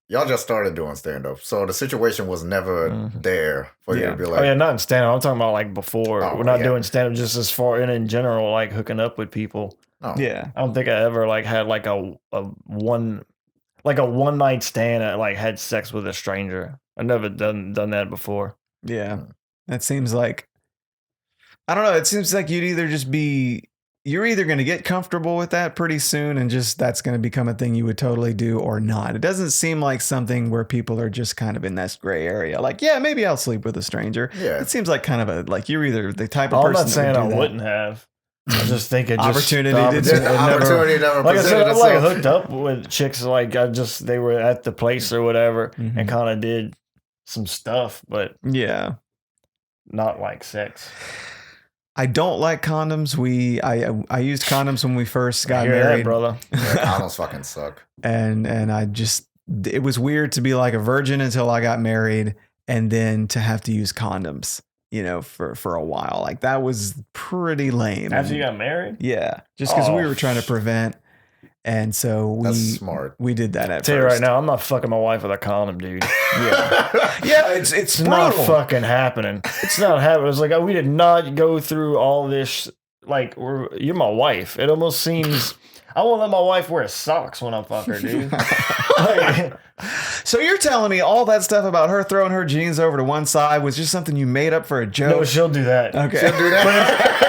y'all just started doing stand up, so the situation was never there for you to be like, oh yeah, not in stand up. I'm talking about like before. Oh, We're not doing stand up, just as far in general, like hooking up with people. oh. Yeah. I don't think I ever like had like a one night stand. I like had sex with a stranger. I've never done that before. Yeah. That seems like, I don't know. It seems like you're either going to get comfortable with that pretty soon and just that's going to become a thing you would totally do or not. It doesn't seem like something where people are just kind of in that gray area. Like, yeah, maybe I'll sleep with a stranger. Yeah. It seems like kind of like you're either the type of I'm person. not saying I that. wouldn't have. I just think it just Opportunity never like I said, presented I like itself. hooked up with chicks like they were at the place or whatever and kind of did some stuff, but Yeah. not like sex. I don't like condoms. I used condoms when we first got Hear married, that, brother. Yeah, condoms fucking suck. and it was weird to be like a virgin until I got married, and then to have to use condoms, for a while. Like that was pretty lame. After you got married? Yeah, just because we were trying to prevent, and so That's smart. we did that at Tell you first. right now, I'm not fucking my wife with a condom, dude. Yeah, it's not brutal. fucking happening. It's not happening. It's like we did not go through all this. Like you're my wife. It almost seems I won't let my wife wear socks when I fuck her, dude. Like, So you're telling me all that stuff about her throwing her jeans over to one side was just something you made up for a joke? no, she'll do that. Okay. She'll do that.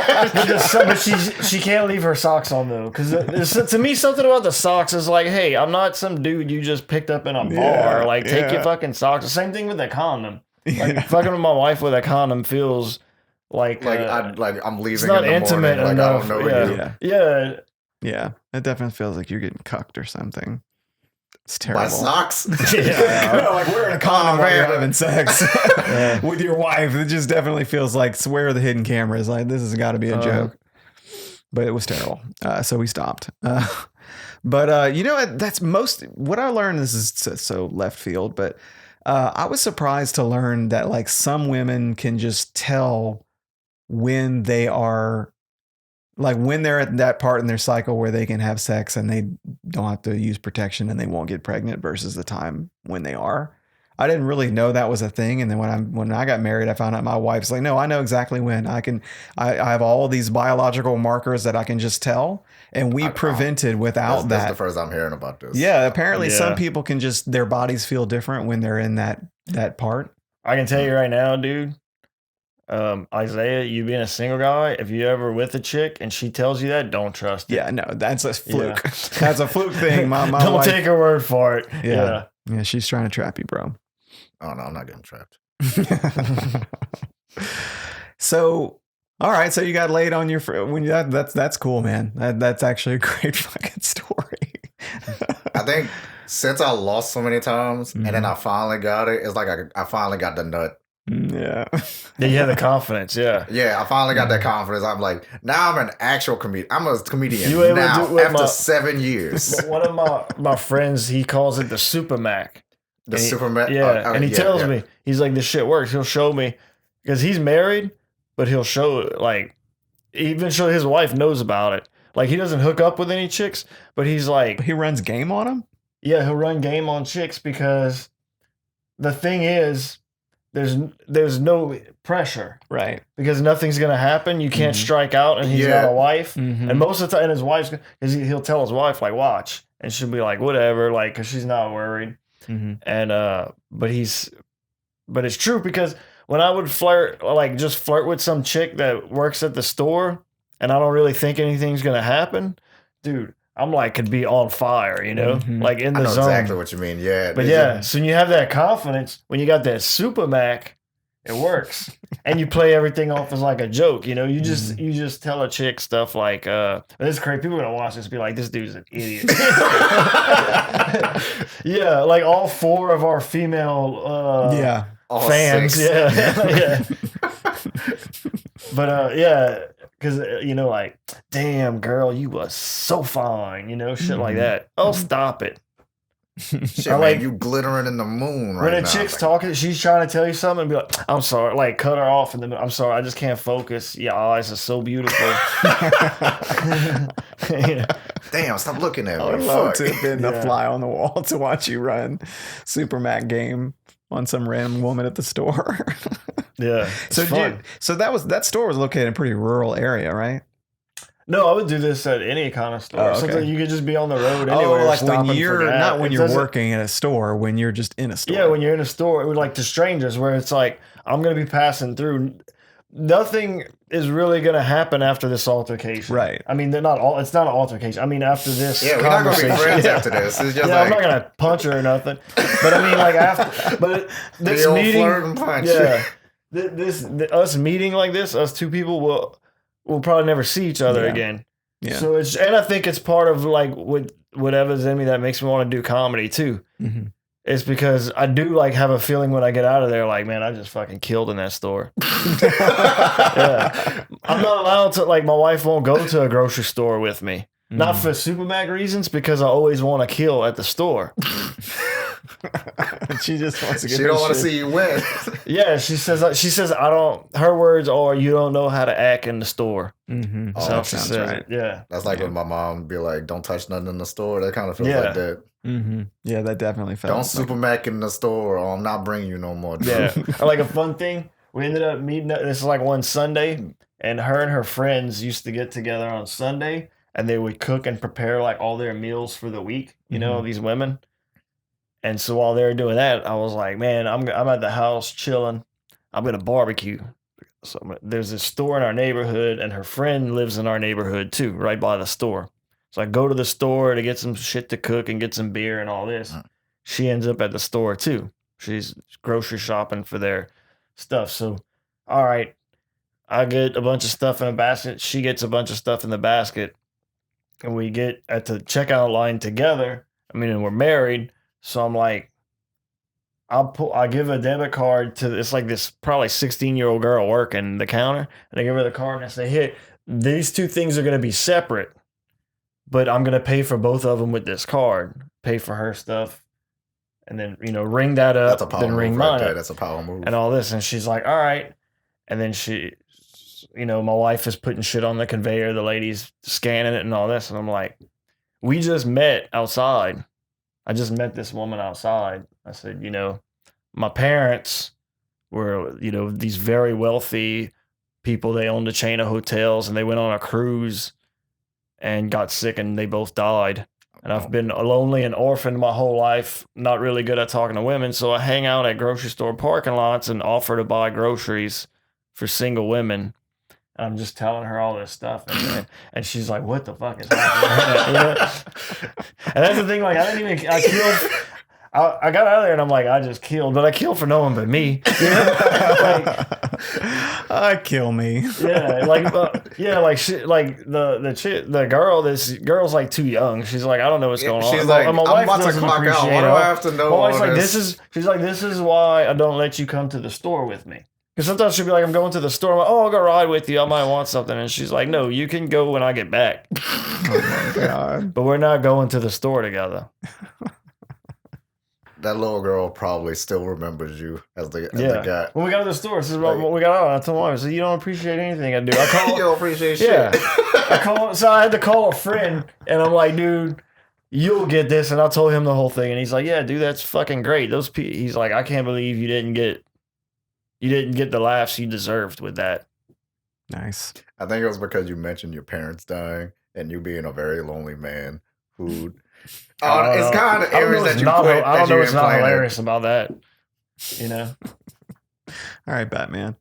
But she can't leave her socks on though, because to me something about the socks is like, hey, I'm not some dude you just picked up in a bar. Yeah, Like take yeah. your fucking socks. The same thing with a condom. Like fucking with my wife with a condom feels like I'm leaving it's not in the intimate morning. enough. I don't know you. Yeah. Yeah, it definitely feels like you're getting cucked or something. It's terrible. My socks. No, like wearing a condom while you're man. having sex with your wife. It just definitely feels like where are the hidden cameras? Like this has got to be a joke. But it was terrible. So we stopped. But that's what I learned. This is so left field, but I was surprised to learn that like some women can just tell when they are like when they're at that part in their cycle where they can have sex and they don't have to use protection and they won't get pregnant versus the time when they are. I didn't really know that was a thing. And then when I got married, I found out my wife's like, no, I know exactly when I have all these biological markers that I can just tell. And we prevented without that. That's the first I'm hearing about this. Yeah. Apparently some people can just, their bodies feel different when they're in that part. I can tell you right now, dude. Isaiah, you being a single guy, if you ever with a chick and she tells you that, don't trust it. Yeah, no, that's a fluke. That's a fluke thing. My don't wife, take her word for it. Yeah, she's trying to trap you, bro. Oh no, I'm not getting trapped. So, all right, so you got laid on your that's cool, man. That's actually a great fucking story. I think since I lost so many times and then I finally got it, it's like I finally got the nut. Yeah. Yeah, you have the confidence, yeah. Yeah, I finally got that confidence. I'm like, now I'm an actual comedian. I'm a comedian You able to now do it with after my- 7 years. One of my friends, he calls it the Super Mac. The And he- Superman. Yeah, and he tells me, he's like, this shit works. He'll show me, because he's married, but he'll show, like, even show his wife knows about it. Like, he doesn't hook up with any chicks, but he's like, He runs game on him? yeah, he'll run game on chicks because the thing is, there's no pressure. Right. Because nothing's going to happen. You can't strike out, and he's got a wife. Mhm. And most of the time, and his wife's, because he'll tell his wife, like, watch. And she'll be like, whatever, like, because she's not worried. Mm-hmm. And, but it's true because when I would flirt, like just flirt with some chick that works at the store, and I don't really think anything's gonna happen, dude. I'm like could be on fire, you know, like in the zone. Exactly what you mean. Yeah, but yeah, so when you have that confidence, when you got that super Mac, it works, and you play everything off as like a joke. You know, you just tell a chick stuff like, "This is crazy." People are gonna watch this and be like, "This dude's an idiot." Yeah, like all 4 of our female fans. 6. Yeah. But yeah. Because, you know, like, damn, girl, you was so fine, you know, shit like that. Oh, stop it. Shit, man, like, you glittering in the moon right now. When a chick's talking, she's trying to tell you something and be like, I'm sorry, like, cut her off in the middle. I'm sorry, I just can't focus. Your eyes are so beautiful. Damn, stop looking at me. I would love to have been the fly on the wall to watch you run Super Mac game on some random woman at the store. Yeah. So that store was located in a pretty rural area, right? No, I would do this at any kind of store. Something you could just be on the road anywhere. Like when you're not when you're working at a store, when you're just in a store. Yeah, when you're in a store, it would like to strangers where it's like I'm gonna be passing through. Nothing is really gonna happen after this altercation. Right. I mean, it's not an altercation. I mean, after this we're not gonna be friends after this. It's just I'm not gonna punch her or nothing. But I mean, like after, but this meeting, us meeting like this, us 2 people we'll probably never see each other again. Yeah. So and I think it's part of like whatever's in me that makes me want to do comedy too. Mm-hmm. It's because I do like have a feeling when I get out of there, like, man, I just fucking killed in that store. Yeah. I'm not allowed to, like, my wife won't go to a grocery store with me. Mm. Not for Super Mac reasons, because I always want to kill at the store. She just wants to get. She don't want to see you win. Yeah, she says I don't. Her words are, "You don't know how to act in the store." Mm-hmm. Oh, that sounds right. Yeah, that's like when my mom would be like, "Don't touch nothing in the store." That kind of feels like that. Mm-hmm. Yeah, that definitely felt. Don't Super Mac in the store, or I'm not bringing you no more. Yeah, or like a fun thing. We ended up meeting. This is like one Sunday, and her friends used to get together on Sunday, and they would cook and prepare like all their meals for the week. You know, these women. And so while they were doing that, I was like, man, I'm at the house chilling. I'm going to barbecue. So there's a store in our neighborhood, and her friend lives in our neighborhood too, right by the store. So I go to the store to get some shit to cook and get some beer and all this. She ends up at the store too. She's grocery shopping for their stuff. So, all right, I get a bunch of stuff in a basket. She gets a bunch of stuff in the basket. And we get at the checkout line together. I mean, and we're married. So I'm like, I give a debit card to, it's like this probably 16-year-old girl working the counter, and I give her the card and I say, "Here, these 2 things are going to be separate, but I'm going to pay for both of them with this card. Pay for her stuff, and then, you know, ring that up, that's a power then ring move mine right up, that's a power move, and all this." And she's like, "All right," and then she, you know, my wife is putting shit on the conveyor, the lady's scanning it and all this, and I'm like, we just met outside. I just met this woman outside. I said, you know, my parents were, you know, these very wealthy people. They owned a chain of hotels, and they went on a cruise and got sick, and they both died. And I've been lonely and orphaned my whole life, not really good at talking to women. So I hang out at grocery store parking lots and offer to buy groceries for single women. And I'm just telling her all this stuff, and she's like, "What the fuck is happening?" You know? And that's the thing. Like, I killed. I got out of there, and I'm like, I just killed, but I killed for no one but me. You know? I kill me. Yeah, like the girl. This girl's like too young. She's like, I don't know what's going on. She's like, my wife I'm about to clock out. Why do I have to know? My wife's like, she's like, this is why I don't let you come to the store with me. Because sometimes she'll be like, I'm going to the store. I'm like, oh, I'll go ride with you. I might want something. And she's like, no, you can go when I get back. Oh, my God. But we're not going to the store together. That little girl probably still remembers you as the guy. When we got to the store, this is what we got out. I told her, I said, you don't appreciate anything I do. You don't appreciate shit. Yeah. So I had to call a friend, and I'm like, dude, you'll get this. And I told him the whole thing. And he's like, yeah, dude, that's fucking great. He's like, I can't believe you didn't get the laughs you deserved with that. Nice. I think it was because you mentioned your parents dying and you being a very lonely man who... it's kind of areas that you put. I don't know what's not hilarious about that. You know? All right, Batman.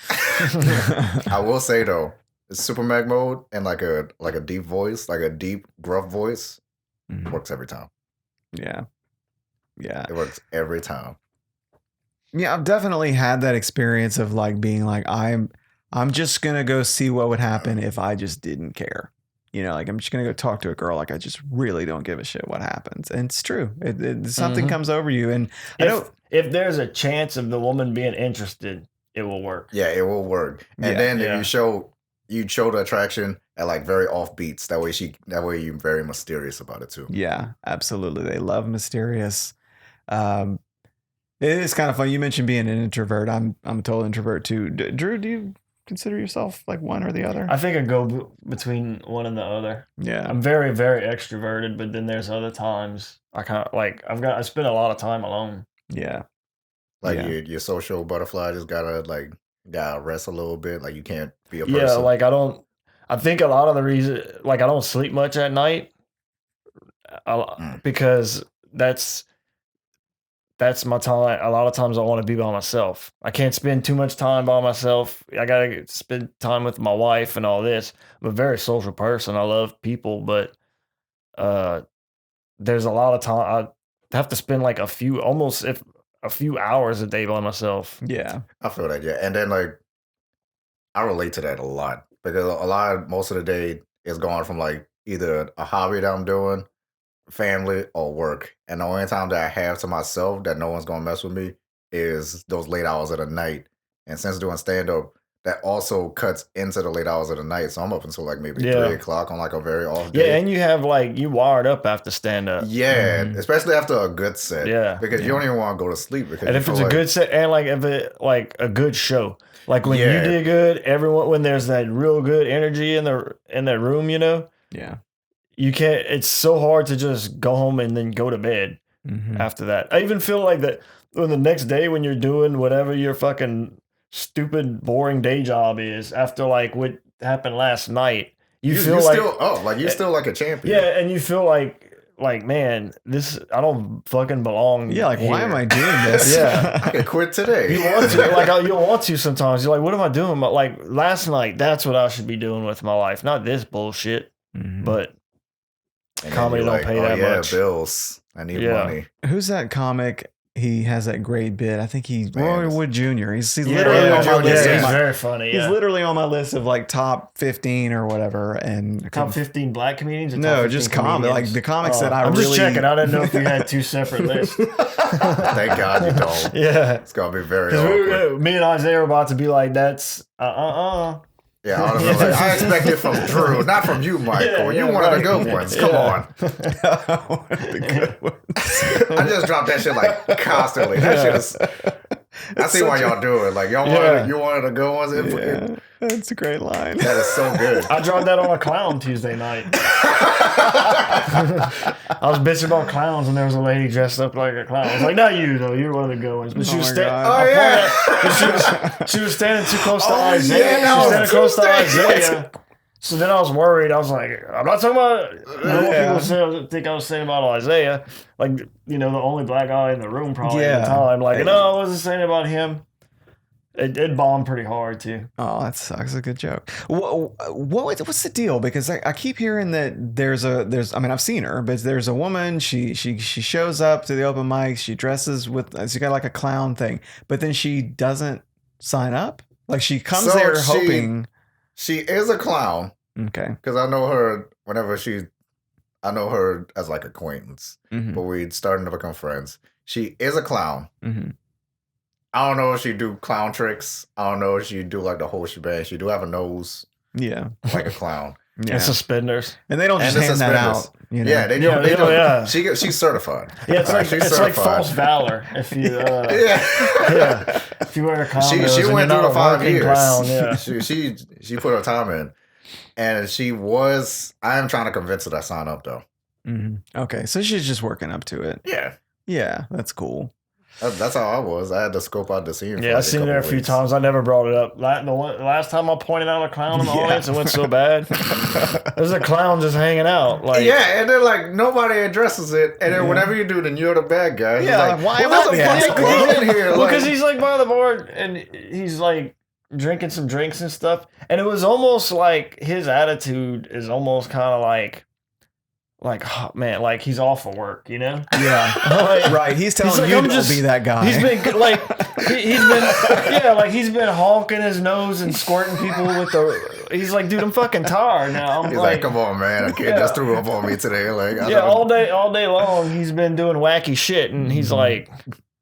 I will say though, Super Mag mode and like a deep voice, like a deep gruff voice, works every time. Yeah. It works every time. Yeah, I've definitely had that experience of like being like, I'm just gonna go see what would happen if I just didn't care. You know, like I'm just gonna go talk to a girl. Like I just really don't give a shit what happens, and it's true. Something comes over you, and if there's a chance of the woman being interested, it will work. Yeah, it will work. And then if you show the attraction at like very off beats, that way you're very mysterious about it too. Yeah, absolutely. They love mysterious. It is kind of fun. You mentioned being an introvert. I'm a total introvert too. Drew, do you consider yourself like one or the other? I think I go between one and the other. Yeah, I'm very, very extroverted, but then there's other times I kind of like I spend a lot of time alone. Yeah, like your social butterfly just gotta rest a little bit. Like you can't be a person. Yeah, like I think a lot of the reason, like I don't sleep much at night, because that's my time. A lot of times I want to be by myself. I can't spend too much time by myself. I got to spend time with my wife and all this. I'm a very social person. I love people, but there's a lot of time. I have to spend like a few hours a day by myself. Yeah. I feel that, yeah. And then like I relate to that a lot because most of the day is gone from like either a hobby that I'm doing, family, or work. And the only time that I have to myself that no one's gonna mess with me is those late hours of the night. And since doing stand up, that also cuts into the late hours of the night. So I'm up until like maybe 3 o'clock on like a very off day. Yeah, and you have like you wired up after stand up. Yeah, especially after a good set. Yeah. Because you don't even want to go to sleep. Because and if it's a good set and like if it like a good show. Like when you did good, everyone when there's that real good energy in that room, you know? Yeah. You can't. It's so hard to just go home and then go to bed after that. I even feel like that when the next day when you're doing whatever your fucking stupid, boring day job is after like what happened last night, you feel like you're still like a champion. Yeah, and you feel like man, I don't fucking belong. Yeah, like here. why am I doing this? Yeah, I could quit today. You want to, like you want to sometimes. You're like, what am I doing? But like last night, that's what I should be doing with my life, not this bullshit. But comedy don't pay that much. Bills. I need money. Who's that comic? He has that great bit. I think Roy Wood Jr. He's literally on my list. He's very funny. He's literally on my list of like top 15 or whatever. And top 15 black comedians? Or no, just comedy. Like the comics that I'm just checking. I didn't know if you had two separate lists. Thank God you don't. Yeah. It's going to be very awkward. Me and Isaiah were about to be like, that's Yeah, I expect it from Drew, not from you, Michael. You wanted the good ones. Come on. The good ones. I just dropped that shit like constantly. That shit is. I see why y'all do it. Like y'all wanted the good ones. Yeah, that's a great line. That is so good. I dropped that on a clown Tuesday night. I was bitching about clowns, and there was a lady dressed up like a clown. I was like, "Not you though. You're one of the good ones." But she was she was standing too close to Isaiah. Yeah, she was standing close to Isaiah. So then I was worried. I was like, I'm not talking about people think I was saying about Isaiah. Like, you know, the only black guy in the room probably at the time. Like, no, I wasn't saying about him. It bombed pretty hard too. Oh, that sucks. That's a good joke. What's the deal? Because I keep hearing that there's I mean, I've seen her, but there's a woman. She shows up to the open mic. She dresses she got like a clown thing, but then she doesn't sign up. Like she comes there hoping. She is a clown. Okay. Because I know her I know her as like acquaintance, but we starting to become friends. She is a clown. I don't know if she do clown tricks. I don't know if she do like the whole shebang. She do have a nose. Yeah. Like a clown. Yeah. And suspenders. And they don't just hand that out. You know? Yeah, they do. Yeah. She's certified. Yeah, it's like false valor. If you if you wear a condom, she went through the 5 years. Clown, yeah. she put her time in, and I am trying to convince her to sign up though. Okay, so she's just working up to it. Yeah, yeah, that's cool. That's how I was. I had to scope out the scene. Yeah, I've seen it there a few times. I never brought it up. Last time I pointed out a clown in the audience, it went so bad. There's a clown just hanging out. Like, yeah, and then like nobody addresses it, and then whenever you do, then you're the bad guy. Yeah, like, why am well, I there's a the fucking clown in here? Well, Like, because he's like by the bar and he's like drinking some drinks and stuff, and it was almost like his attitude is almost kind of like, oh, man, like he's off of work, you know? Yeah, Like, right. He's telling like, you I'm to be that guy. He's been like, he's been honking his nose and squirting people with the. He's like, dude, I'm fucking tired now. he's like, come on, man, a kid just threw up on me today. Like, all day long, he's been doing wacky shit, and he's like,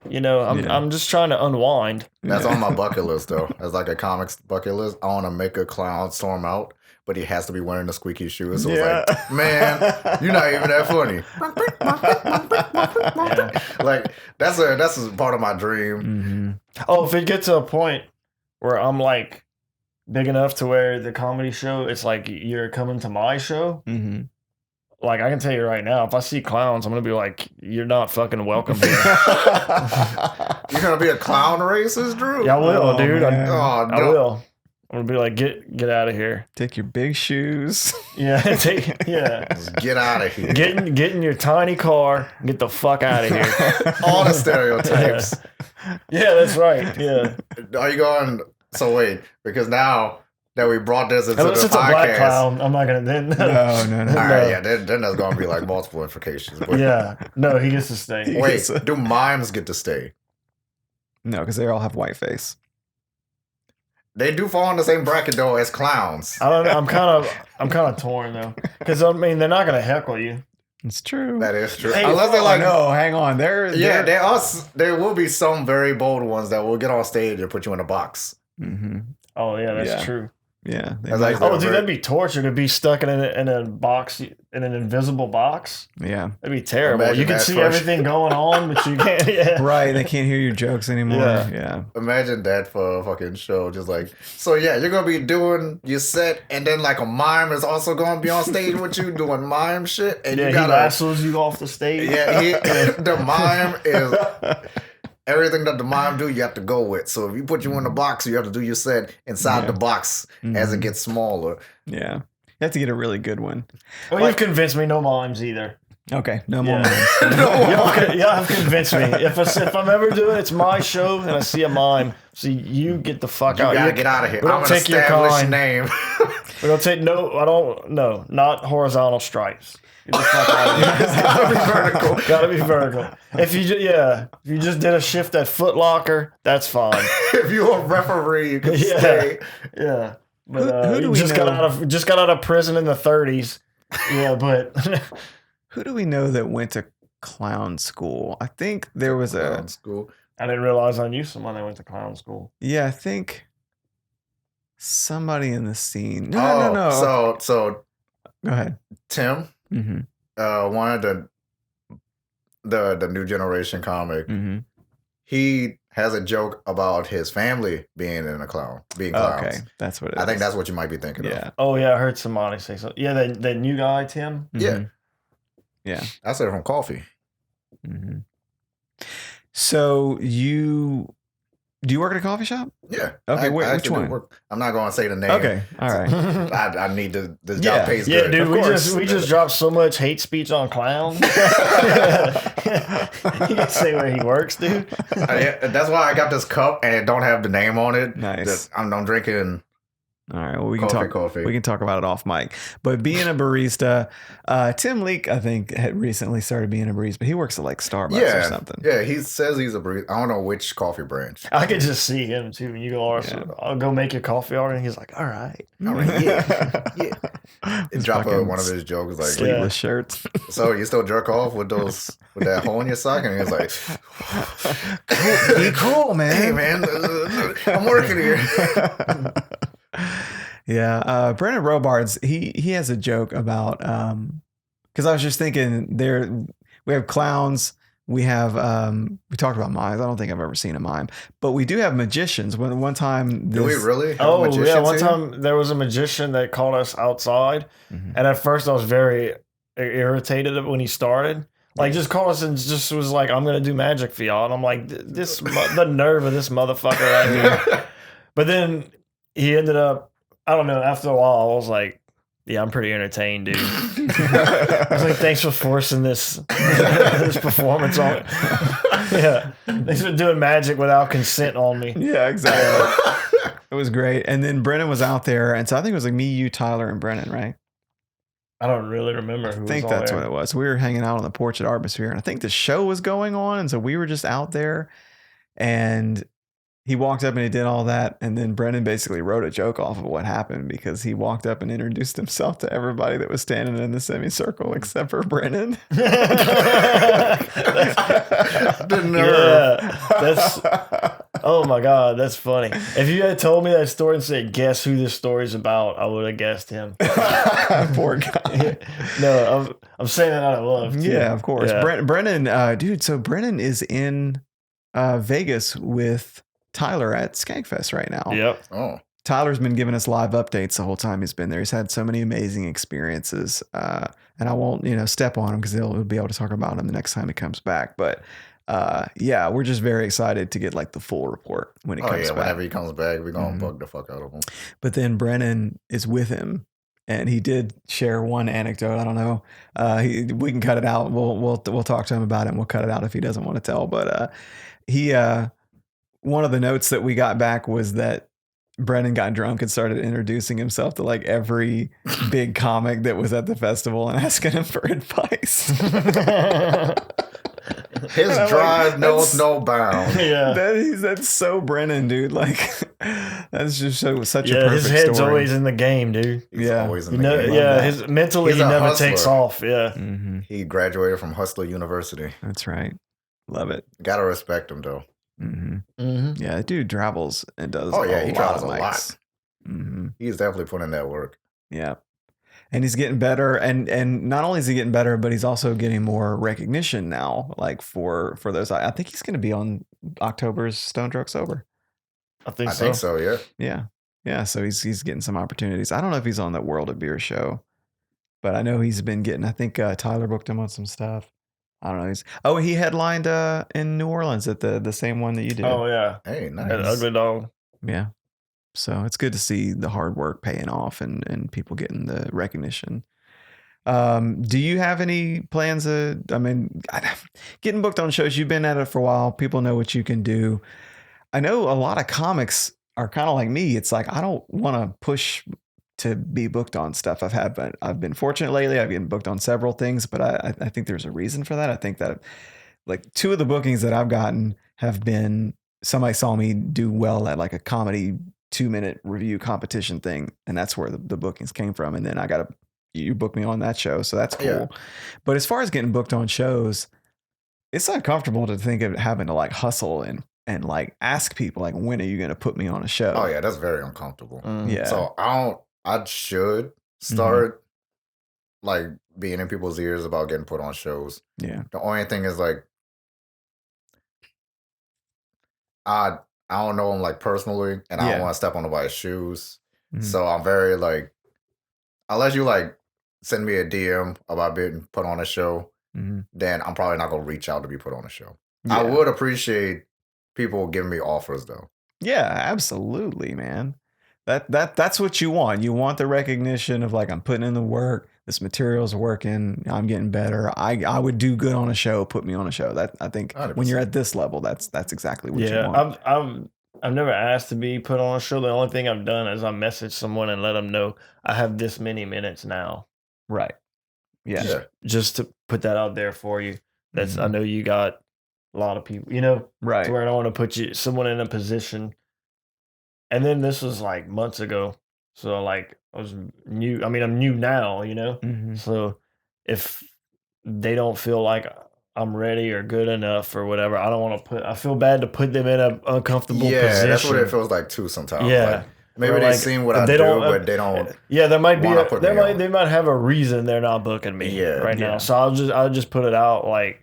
you know, I'm just trying to unwind. That's on my bucket list, though. As like a comics bucket list, I want to make a clown storm out, but he has to be wearing the squeaky shoes. So it's like, man, you're not even that funny. Like that's a part of my dream. Mm-hmm. Oh, if it gets to a point where I'm like big enough to where the comedy show, it's like you're coming to my show. Mm-hmm. Like, I can tell you right now, if I see clowns, I'm going to be like, you're not fucking welcome here. You're going to be a clown racist, Drew? Yeah, I will, dude. I will. I'm going to be like, get out of here. Take your big shoes. Yeah, Just get out of here. Get in your tiny car. Get the fuck out of here. All the stereotypes. Yeah, that's right. Yeah. Are you going... So wait, because now... that we brought this into the podcast. It's a black clown. I'm not gonna. No. All right, yeah. Then there's gonna be like multiple implications. But yeah, no, he gets to stay. Wait, do mimes get to stay? No, because they all have white face. They do fall in the same bracket though as clowns. I don't know. I'm kind of torn though, because I mean they're not gonna heckle you. It's true. That is true. Hey, unless they're like, no, hang on. There will be some very bold ones that will get on stage and put you in a box. Mm-hmm. Oh yeah, that's true. Yeah. Like, oh, dude, that'd be torture to be stuck in a box, in an invisible box. Yeah. That'd be terrible. Imagine you can see everything going on, but you can't. Yeah. Right. They can't hear your jokes anymore. Yeah. Imagine that for a fucking show. Just like, so yeah, you're going to be doing your set, and then like a mime is also going to be on stage with you doing mime shit. And yeah, you gotta, he lassos you off the stage. Yeah, the mime is... everything that the mime do, you have to go with. So if you put you in the box, you have to do your set inside the box as it gets smaller. Yeah. You have to get a really good one. Well, you've convinced me no mimes either. Okay. No more mimes. Y'all have convinced me. If I'm ever doing it's my show and I see a mime, so you get the fuck out. You gotta get out of here. We don't I'm gonna take your establish kind. name. We don't take not horizontal stripes. Get the fuck out of here. It's gotta be vertical. Gotta be vertical. If you just did a shift at Foot Locker, that's fine. If you're a referee, you can stay. Yeah. But who do we just know? got out of prison in the 30s. Yeah, but who do we know that went to clown school? I think there was Clown school. I didn't realize I knew someone that went to clown school. Yeah, I think somebody in the scene. No. So go ahead. Tim, one of the new generation comic, he has a joke about his family being clowns. Okay, that's what it is. I think that's what you might be thinking of. Oh yeah, I heard somebody say so. Yeah, that new guy, Tim. Yeah. Yeah. I said from Coffee. So do you work at a coffee shop? Yeah. Okay, which one? I'm not going to say the name. Okay, all right. I need to. This job pays yeah, good. dude. We just dropped so much hate speech on clowns. You can say where he works, dude. That's why I got this cup and it don't have the name on it. Nice. I'm drinking. All right. Well, we can talk about it off mic. But being a barista, Tim Leake, I think, had recently started being a barista. But he works at like Starbucks or something. Yeah, he says he's a barista. I don't know which coffee branch. I could just see him too. When you go, I'll go make your coffee order, and he's like, "All right, yeah." Drop one of his jokes like sleeveless shirts. So you still jerk off with that hole in your sock, and he's like, "Be cool, man. Hey, man, I'm working here." Yeah, Brennan Robards, he has a joke about because I was just thinking we have clowns, we have we talked about mimes. I don't think I've ever seen a mime, but we do have magicians. One time, do we really? Have one time there was a magician that called us outside, and at first I was very irritated when he started. Like, just Carlson just was like, I'm going to do magic for y'all. And I'm like, the nerve of this motherfucker right here. But then he ended up, I don't know, after a while, I was like, yeah, I'm pretty entertained, dude. I was like, thanks for forcing this performance on it. Yeah. Thanks for doing magic without consent on me. Yeah, exactly. It was great. And then Brennan was out there. And so I think it was like me, you, Tyler, and Brennan, right? I don't really remember who was I think that's what it was. We were hanging out on the porch at Arbosphere, and I think the show was going on. And so we were just out there, and he walked up and he did all that. And then Brennan basically wrote a joke off of what happened because he walked up and introduced himself to everybody that was standing in the semicircle except for Brennan. The nerve. Yeah, that's, oh my God, that's funny. If you had told me that story and said, guess who this story's about, I would have guessed him. Poor guy. No, I'm saying that out of love, too. Yeah, of course. Yeah. Brennan, dude, so Brennan is in Vegas with Tyler at Skankfest right now. Yep. Oh. Tyler's been giving us live updates the whole time he's been there. He's had so many amazing experiences. And I won't, step on him because he'll be able to talk about him the next time he comes back. But yeah, we're just very excited to get like the full report when he comes back. Whenever he comes back, we're going to bug the fuck out of him. But then Brennan is with him. And he did share one anecdote. I don't know. We can cut it out. We'll talk to him about it and we'll cut it out if he doesn't want to tell. But one of the notes that we got back was that Brennan got drunk and started introducing himself to like every big comic that was at the festival and asking him for advice. His drive knows no bounds. Yeah. That's so Brennan, dude. Like, that's just such a perfect his head's story. always in the game, dude. He's always in the game. Yeah, mentally He's he a never hustler. takes off. Yeah. Mm-hmm. He graduated from Hustler University. That's right. Love it. Gotta respect him, though. Mm-hmm. Mm-hmm. Yeah, that dude travels and does. Oh, yeah, he travels of a mics. lot. Mm-hmm. He's definitely putting in that work. Yeah. And he's getting better. And not only is he getting better, but he's also getting more recognition now, like for those. I think he's going to be on October's Stone Drunk Sober. I think I so. think so, yeah. Yeah. Yeah. So he's getting some opportunities. I don't know if he's on the World of Beer show, but I know he's been getting, I think Tyler booked him on some stuff. I don't know. He headlined in New Orleans at the same one that you did. Oh, yeah. Hey, nice. That Ugly Dog. Yeah. So it's good to see the hard work paying off and people getting the recognition. Do you have any plans? Getting booked on shows, you've been at it for a while. People know what you can do. I know a lot of comics are kind of like me. It's like, I don't want to push to be booked on stuff. I've been fortunate lately. I've been booked on several things, but I think there's a reason for that. I think that like two of the bookings that I've gotten have been somebody saw me do well at like a comedy 2-minute review competition thing. And that's where the bookings came from. And then you booked me on that show. So that's cool. Yeah. But as far as getting booked on shows, it's uncomfortable to think of having to like hustle and like ask people like, when are you going to put me on a show? Oh, yeah, that's very uncomfortable. Yeah. So I should start like being in people's ears about getting put on shows. Yeah. The only thing is like, I don't know him like personally, and I don't want to step on nobody's shoes. Mhm. So I'm very like, unless you like send me a DM about being put on a show, then I'm probably not gonna reach out to be put on a show. Yeah. I would appreciate people giving me offers though. Yeah, absolutely, man. That's what you want. You want the recognition of like, I'm putting in the work. This material's working. I'm getting better. I would do good on a show. Put me on a show. That I think 100%. when you're at this level, that's exactly what you want. I've never asked to be put on a show. The only thing I've done is I message someone and let them know I have this many minutes now. Right. Yeah. Just to put that out there for you. That's I know you got a lot of people, right. To where I don't want to put someone in a position. And then this was like months ago. So like I was new. I mean, I'm new now, So if they don't feel like I'm ready or good enough or whatever, I don't want to I feel bad to put them in an uncomfortable position. Yeah, that's what it feels like too sometimes. Yeah. Like, maybe they seen what I do, but they don't. Yeah, there might be. they They might have a reason they're not booking me now. So I'll just put it out like,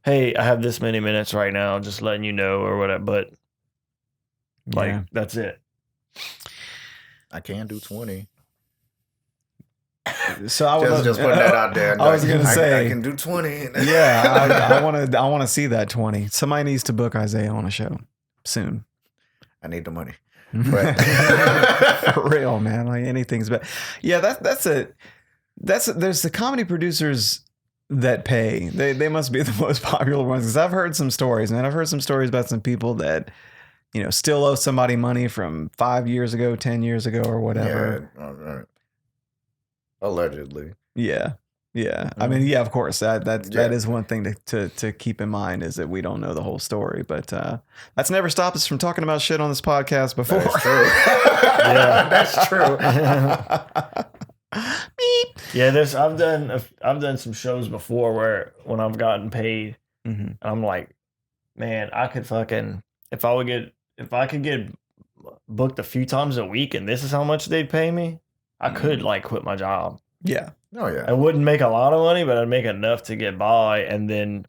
hey, I have this many minutes right now, just letting you know or whatever. But like that's it. I can do 20. So I was just putting that out there. I was gonna say I can do 20. Yeah, I want to see that 20. Somebody needs to book Isiah on a show soon. I need the money. But For real, man. Like anything's better. Yeah, that's it. There's the comedy producers that pay. They must be the most popular ones, because I've heard some stories, man. I've heard some stories about some people that, you know, still owe somebody money from 5 years ago, 10 years ago, or whatever. Yeah, allegedly. Yeah. I mean, yeah, of course. That is one thing to keep in mind, is that we don't know the whole story, but that's never stopped us from talking about shit on this podcast before. That's true. Yeah, that's true. Beep. Yeah, I've done some shows before where when I've gotten paid, I'm like, man, I could fucking if I could get booked a few times a week and this is how much they'd pay me, I could like quit my job. Yeah. Oh yeah. I wouldn't make a lot of money, but I'd make enough to get by and then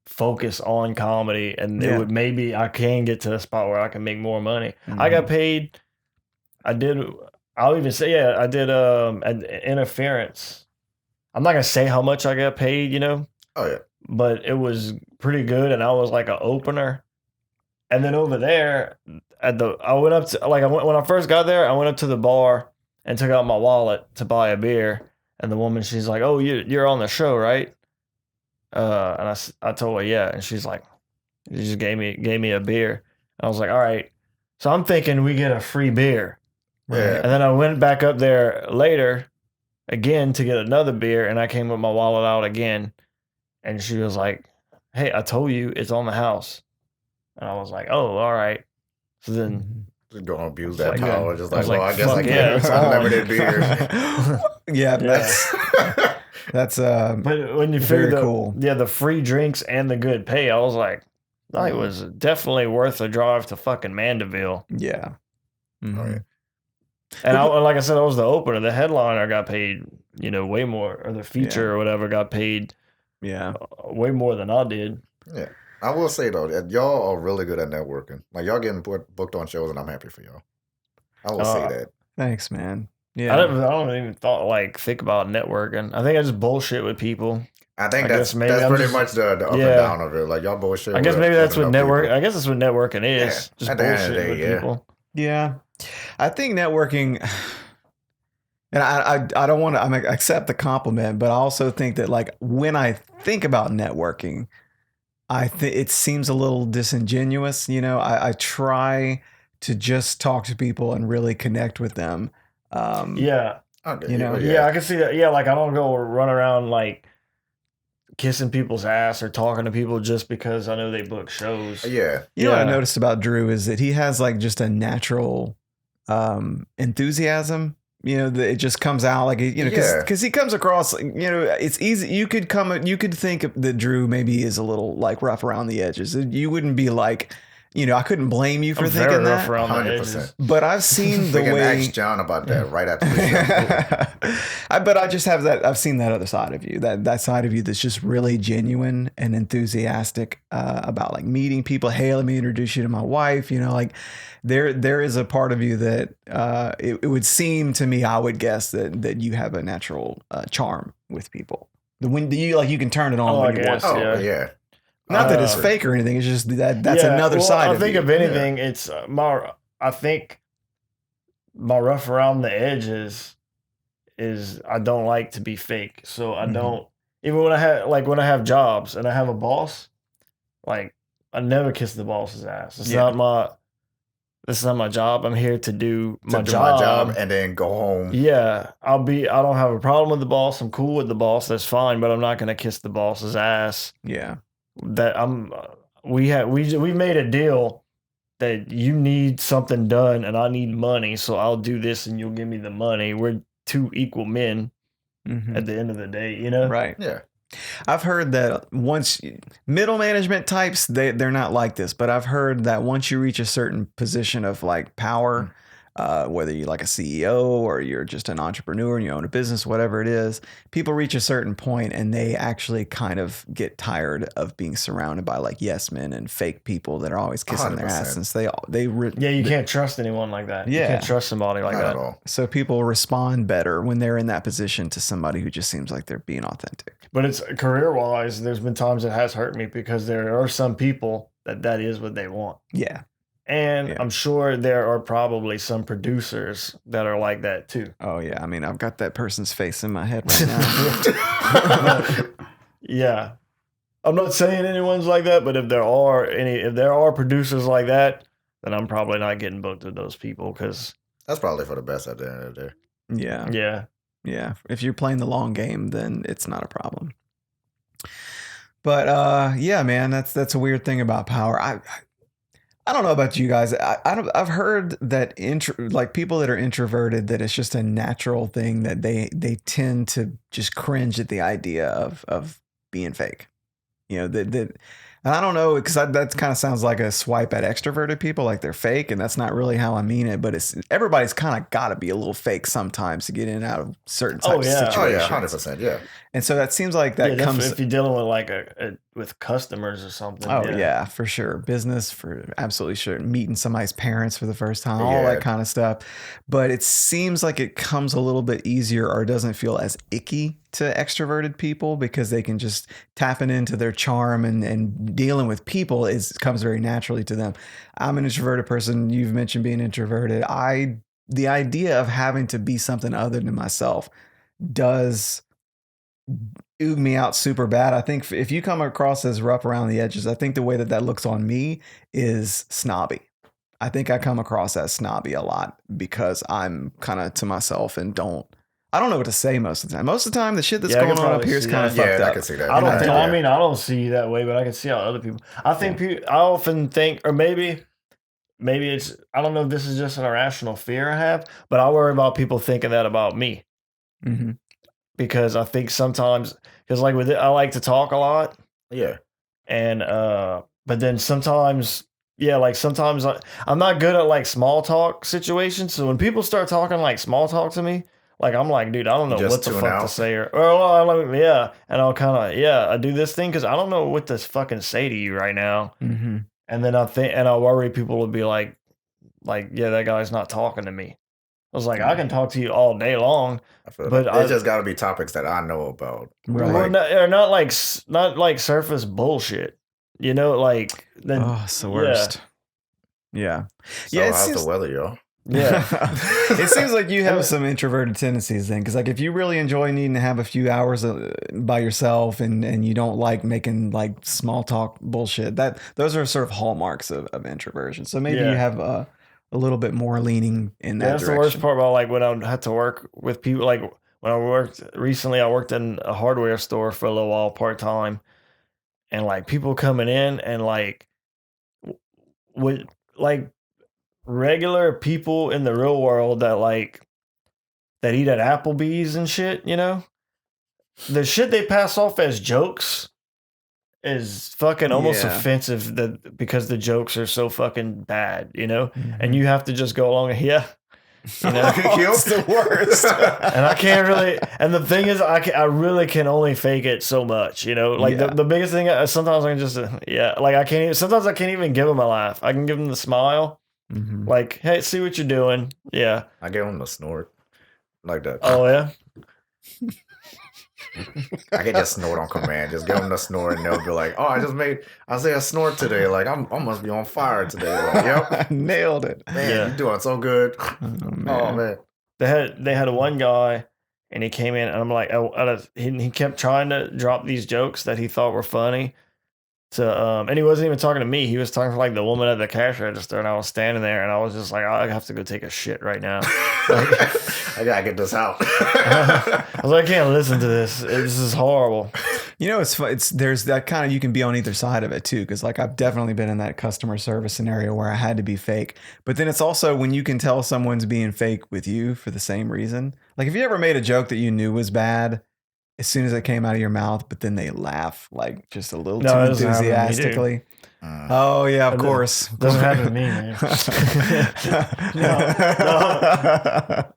focus on comedy, and it would maybe I can get to a spot where I can make more money. I got paid. I'll even say I did an interference. I'm not gonna say how much I got paid, you know. Oh yeah. But it was pretty good, and I was like an opener. And then over there I went up to when I first got there, I went up to the bar and took out my wallet to buy a beer. And the woman, she's like, "Oh, you're on the show, right?" And I told her, "Yeah." And she's like, "She just gave me a beer." And I was like, "All right." So I'm thinking we get a free beer. Yeah. And then I went back up there later again to get another beer, and I came with my wallet out again. And she was like, "Hey, I told you it's on the house." And I was like, "Oh, all right." So then just don't abuse that power. Just like, well, I guess I it's get unlimited beer. Yeah, that's but when you figure the free drinks and the good pay, I was like, it was definitely worth a drive to fucking Mandeville. Yeah. Mm-hmm. Oh, yeah. And like I said, I was the opener. The headliner got paid, way more, or the feature or whatever got paid, way more than I did. Yeah, I will say though, that y'all are really good at networking. Like y'all getting booked on shows, and I'm happy for y'all. I will say that. Thanks, man. Yeah, I don't even think about networking. I think I just bullshit with people. I think that's pretty much the up and down of it. Like y'all bullshit. I guess maybe that's what networking. I guess that's what networking is. Yeah. Just bullshit with people. Yeah, I think networking. And I don't want to accept the compliment, but I also think that like when I think about networking, I think it seems a little disingenuous. I try to just talk to people and really connect with them. Yeah. Okay, yeah, I can see that. Yeah, like I don't go run around like kissing people's ass or talking to people just because I know they book shows. Yeah. You know what I noticed about Drew is that he has like just a natural enthusiasm. It just comes out like, because he comes across, it's easy. You could think that Drew maybe is a little like rough around the edges. You wouldn't be like, I couldn't blame you for thinking that. 100%. But I've seen the way. We can ask John about that right after this. But I just have that. I've seen that other side of you. That side of you that's just really genuine and enthusiastic about like meeting people. Hey, let me introduce you to my wife. Like there is a part of you that it would seem to me. I would guess that you have a natural charm with people. You can turn it on when you want to. Oh yeah. Not that it's fake or anything. It's just that's another side of it. I think if anything, it's I think my rough around the edges is I don't like to be fake. So I don't, even when I have jobs and I have a boss, like I never kiss the boss's ass. This is not my job. I'm here to do my job and then go home. Yeah. I don't have a problem with the boss. I'm cool with the boss. That's fine, but I'm not going to kiss the boss's ass. Yeah. That we made a deal that you need something done and I need money, so I'll do this and you'll give me the money. We're two equal men at the end of the day, Right. Yeah. I've heard that once middle management types, they're not like this, but I've heard that once you reach a certain position of like power, whether you're like a CEO or you're just an entrepreneur and you own a business, whatever it is, people reach a certain point and they actually kind of get tired of being surrounded by like yes men and fake people that are always kissing their ass, 100%. since you can't trust anyone like that. Yeah. You can't trust somebody like Not that. at all. So people respond better when they're in that position to somebody who just seems like they're being authentic. But it's career-wise, there's been times it has hurt me because there are some people that is what they want. Yeah. And Yeah. I'm sure there are probably some producers that are like that too. Oh yeah. I mean, I've got that person's face in my head right now. Yeah. I'm not saying anyone's like that, but if there are producers like that, then I'm probably not getting booked with those people because That's probably for the best at the end of the day. Yeah. Yeah. If you're playing the long game, then it's not a problem. But yeah, man, that's a weird thing about power. I don't know about you guys. I've heard that like people that are introverted, that it's just a natural thing that they tend to just cringe at the idea of being fake. You know, that and I don't know, because that kind of sounds like a swipe at extroverted people, like they're fake, and that's not really how I mean it. But everybody's kind of got to be a little fake sometimes to get in and out of certain types of situations. Oh yeah, 100%. Yeah. And so that seems like that comes if you're dealing with like with customers or something. Oh yeah, for sure. Business, for absolutely sure. Meeting somebody's parents for the first time, all that kind of stuff. But it seems like it comes a little bit easier, or doesn't feel as icky to extroverted people, because they can just tapping into their charm and dealing with people comes very naturally to them. I'm an introverted person. You've mentioned being introverted. The idea of having to be something other than myself does ooge me out super bad. I think if you come across as rough around the edges, I think the way that looks on me is snobby. I think I come across as snobby a lot because I'm kind of to myself and I don't know what to say most of the time. Most of the time, the shit that's going on up here is kind of fucked up. I can see that. I don't see you that way, but I can see how other people. I think I often think, or maybe it's, I don't know if this is just an irrational fear I have, but I worry about people thinking that about me. Mm-hmm. Because I think sometimes, because like with it, I like to talk a lot. Yeah. And, but then sometimes, sometimes I'm not good at like small talk situations. So when people start talking like small talk to me, like I'm like, dude, I don't know what the fuck to say. And I'll kind of, I do this thing because I don't know what to fucking say to you right now. Mm-hmm. And then I worry people will be like, yeah, that guy's not talking to me. I was like, I can talk to you all day long, but it's just got to be topics that I know about. Right. Not like surface bullshit. You know, like it's the worst. Yeah. So how's the weather, y'all? Yeah. It seems like you have some introverted tendencies then, because like if you really enjoy needing to have a few hours by yourself and you don't like making like small talk bullshit, those are sort of hallmarks of introversion. So maybe you have a little bit more leaning in that direction. That's the worst part about like when I had to work with people. Like when I worked in a hardware store for a little while part-time, and like people coming in and like with like regular people in the real world that eat at Applebee's and shit, you know, the shit they pass off as jokes is fucking almost offensive, because the jokes are so fucking bad, you know, and you have to just go along and you know, it's the worst. And I can't really, and the thing is, I really can only fake it so much, you know, like the biggest thing, sometimes I can just, sometimes I can't even give them a laugh. I can give them the smile, like, hey, see what you're doing. Yeah. I give them the snort like that. Oh yeah. I can just snort on command. Just give them the snort, and they'll be like, "Oh, I just made Isiah snort today. Like I must be on fire today." Like, yep, nailed it. Man, you're doing so good. Oh man. They had one guy, and he came in, and I'm like, he kept trying to drop these jokes that he thought were funny. And he wasn't even talking to me. He was talking to like the woman at the cash register, and I was standing there, and I was just like, I have to go take a shit right now. I gotta get this out. I was like, I can't listen to this. This is horrible. You know, there's that kind of, you can be on either side of it too, because like I've definitely been in that customer service scenario where I had to be fake. But then it's also when you can tell someone's being fake with you for the same reason. Like if you ever made a joke that you knew was bad, as soon as it came out of your mouth, but then they laugh like just a little No, too it doesn't happen to me, dude. enthusiastically. Oh yeah, of course. Doesn't happen to me, man.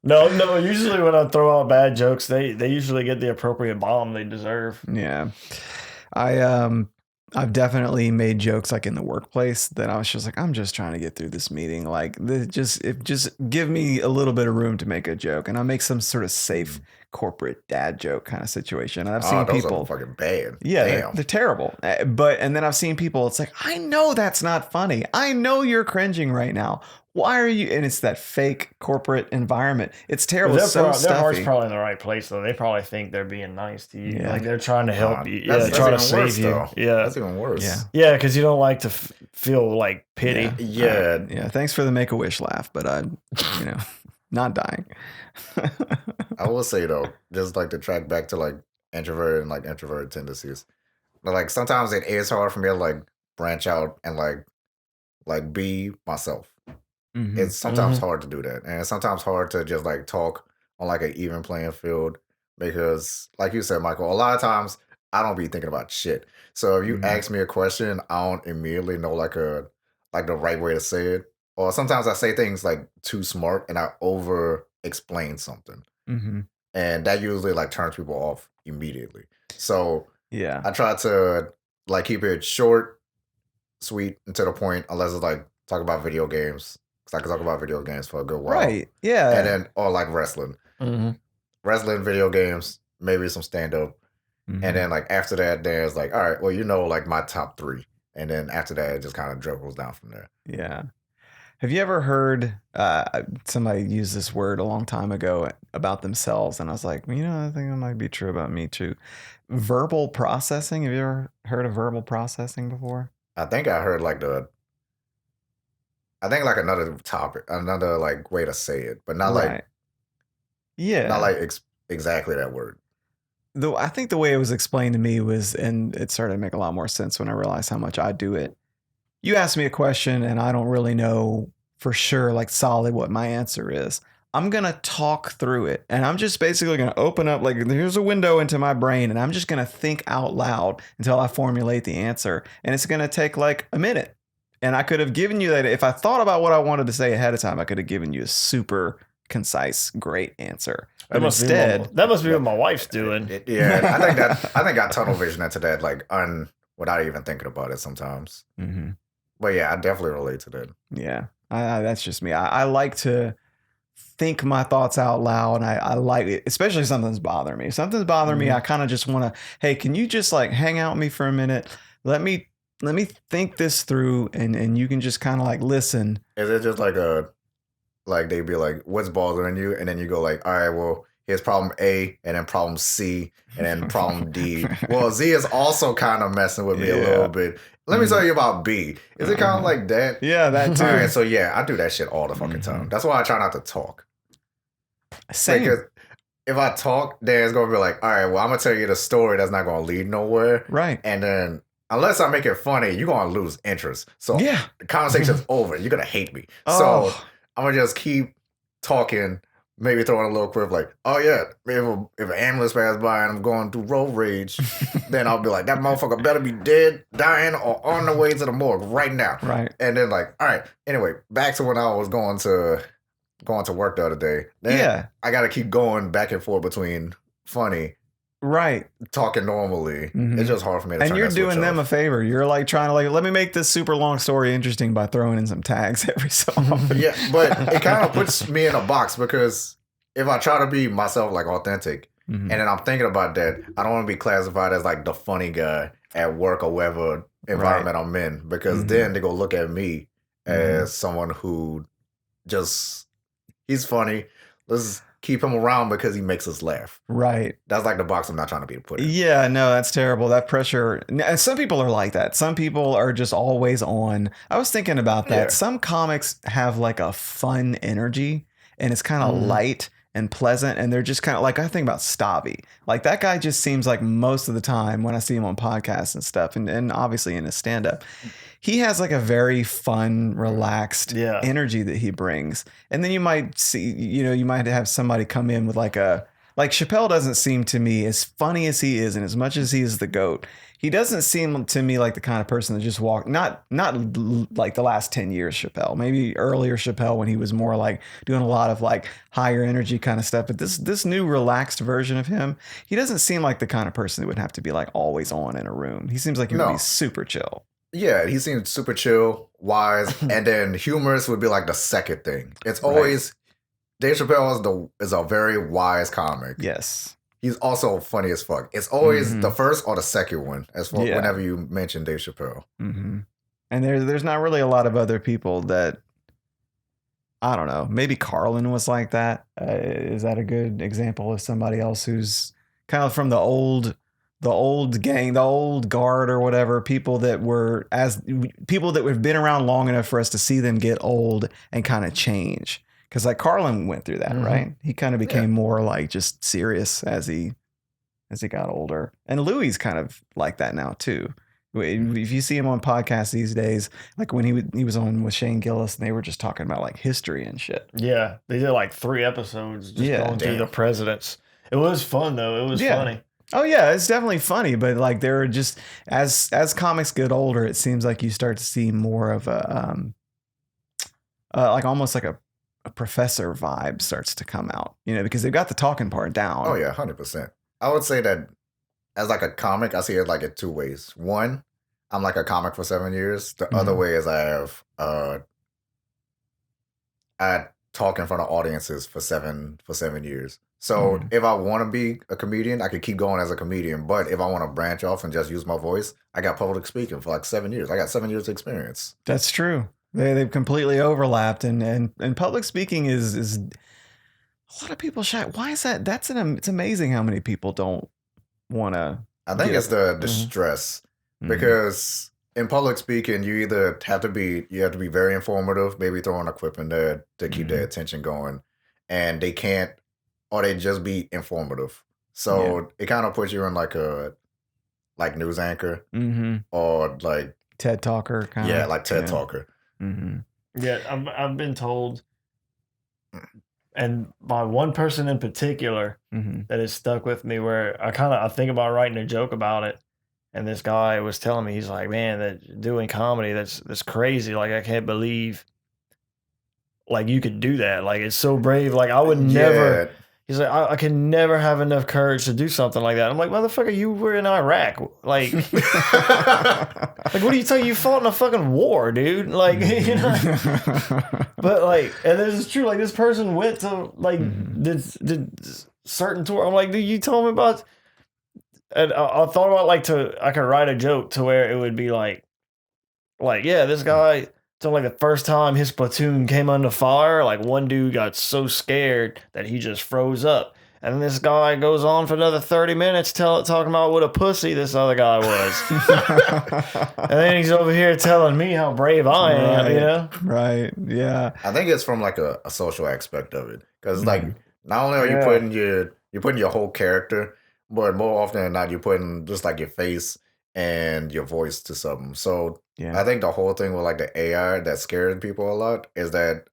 No. Usually when I throw out bad jokes, they usually get the appropriate bomb they deserve. Yeah, I've definitely made jokes like in the workplace that I was just like, I'm just trying to get through this meeting. Like, just give me a little bit of room to make a joke, and I'll make some sort of safe corporate dad joke kind of situation. And I've seen those people are fucking bad. Yeah, they're terrible. And then I've seen people, it's like, I know that's not funny. I know you're cringing right now. Why are you? And it's that fake corporate environment. It's terrible. It's so their heart's stuffy. probably in the right place, though. They probably think they're being nice to you. Yeah. Like they're trying to help you. That's Trying to even save worse, you. though. Yeah. That's even worse. Yeah, because you don't like to feel like pity. Yeah. Yeah. Thanks for the Make-A-Wish laugh, but I'm, not dying. I will say though, just like to track back to like introvert and like introvert tendencies. But like sometimes it is hard for me to like branch out and like be myself. Mhm. It's sometimes hard to do that. And it's sometimes hard to just like talk on like an even playing field because like you said, Michael, a lot of times I don't be thinking about shit. So if you ask me a question, I don't immediately know like the right way to say it. Or sometimes I say things like too smart and I over explain something. Mhm. And that usually like turns people off immediately. So Yeah. I try to like keep it short, sweet, and to the point, unless it's like talk about video games. Because I can talk about video games for a good while. Right. Yeah. And then, or like wrestling. Wrestling, video games, maybe some stand up. Mhm. And then like after that, there's like, all right, well, like my top 3. And then after that, it just kind of dribbles down from there. Yeah. Have you ever heard somebody use this word a long time ago about themselves? And I was like, I think that might be true about me too. Verbal processing. Have you ever heard of verbal processing before? I think I heard like another topic, another like way to say it, but not Right. Yeah. not like exactly that word. Though I think the way it was explained to me was, and it started to make a lot more sense when I realized how much I do it. You ask me a question and I don't really know for sure, like solid, what my answer is. I'm going to talk through it, and I'm just basically going to open up, like here's a window into my brain, and I'm just going to think out loud until I formulate the answer. And it's going to take like a minute. And I could have given you that. If I thought about what I wanted to say ahead of time, I could have given you a super concise, great answer. But instead, that must be what my wife's doing. I think I tunnel vision into that, like without even thinking about it sometimes. Mm-hmm. But yeah, I definitely relate to that. Yeah, that's just me. I like to think my thoughts out loud. And I like it, especially if something's bothering me. If something's bothering me, I kind of just want to, hey, can you just like hang out with me for a minute? Let me think this through, and you can just kind of like listen. Is it just like they'd be like, what's bothering you? And then you go like, all right, well, here's problem A, and then problem C, and then problem D. Well, Z is also kind of messing with me a little bit. Let me tell you about B. Is it kind of like that? Yeah, that too. All right, so yeah, I do that shit all the fucking time. That's why I try not to talk. Same. Because if I talk, then it's going to be like, all right, well, I'm going to tell you the story that's not going to lead nowhere. Right. And then unless I make it funny, you're going to lose interest. So the conversation's over. You're going to hate me. So I'm going to just keep talking, maybe throwing a little quip like, oh yeah, if an ambulance passes by and I'm going through road rage, then I'll be like, that motherfucker better be dead, dying, or on the way to the morgue right now. Right. And then like, all right, anyway, back to when I was going to work the other day. Then I got to keep going back and forth between funny, right, talking normally. It's just hard for me to. And you're doing them a favor. You're like trying to like, let me make this super long story interesting by throwing in some tags every so often. Yeah, but it kind of puts me in a box because if I try to be myself, like authentic, and then I'm thinking about that, I don't want to be classified as like the funny guy at work or whatever environment I'm in, because then they go look at me as someone who just, he's funny. Let's keep him around because he makes us laugh. Right. That's like the box I'm not trying to be put in. Yeah, no, that's terrible. That pressure. And some people are like that. Some people are just always on. I was thinking about that. Yeah. Some comics have like a fun energy, and it's kind of light and pleasant, and they're just kind of like, I think about Stavi. Like that guy just seems like most of the time when I see him on podcasts and stuff, and obviously in his stand-up, he has like a very fun, relaxed energy that he brings. And then you might see, you might have somebody come in with like a like Chappelle doesn't seem to me, as funny as he is and as much as he is the GOAT, he doesn't seem to me like the kind of person that just not like the last 10 years Chappelle, maybe earlier Chappelle when he was more like doing a lot of like higher energy kind of stuff. But this new relaxed version of him, he doesn't seem like the kind of person that would have to be like always on in a room. He seems like he would be super chill. Yeah, he seems super chill, wise, and then humorous would be like the second thing. It's always Dave Chappelle is a very wise comic. Yes. He's also funny as fuck. It's always the first or the second one, as far whenever you mention Dave Chappelle. Mm-hmm. And there's not really a lot of other people that, I don't know, maybe Carlin was like that. Is that a good example of somebody else who's kind of from the old gang, the old guard or whatever, people that have been around long enough for us to see them get old and kind of change. Because like Carlin went through that, right? He kind of became more like just serious as he got older. And Louis kind of like that now too. If you see him on podcasts these days, like when he was on with Shane Gillis and they were just talking about like history and shit. Yeah, they did like 3 episodes just going through the presidents. It was fun though. It was funny. Oh yeah, it's definitely funny, but like there are just as comics get older, it seems like you start to see more of a like almost like a professor vibe starts to come out, because they've got the talking part down. Oh yeah, 100%. I would say that as like a comic, I see it like in 2 ways. One, I'm like a comic for 7 years. The other way is I talk in front of audiences for seven years. So if I want to be a comedian, I could keep going as a comedian. But if I want to branch off and just use my voice, I got public speaking for like 7 years. I got 7 years experience. That's true. They've completely overlapped, and public speaking is a lot of people shy. Why is that? It's amazing how many people don't want to. I think it's the stress because in public speaking, you either have to be very informative, maybe throwing a quip in there to keep their attention going, and they can't, or they just be informative. So it kind of puts you in like a news anchor or like TED Talker kind of. Yeah, like TED Talker. Yeah, I've been told, and by one person in particular that has stuck with me, where I think about writing a joke about it, and this guy was telling me, he's like, man, that doing comedy, that's crazy. Like I can't believe like you could do that. Like it's so brave. Like I would never. He's like, I can never have enough courage to do something like that. I'm like, motherfucker, you were in Iraq. Like, like what do you tell you? You fought in a fucking war, dude. Like, But like, and this is true. Like, this person went to like did certain tour. I'm like, dude, you told me about. And I thought about I could write a joke to where it would be like, yeah, this guy. So like the first time his platoon came under fire, like one dude got so scared that he just froze up. And then this guy goes on for another 30 minutes talking about what a pussy this other guy was. And then he's over here telling me how brave I am, Right, yeah. I think it's from like a social aspect of it. Because like not only are you putting your whole character, but more often than not, you're putting just like your face and your voice to something. So I think the whole thing with like the AI that scares people a lot is that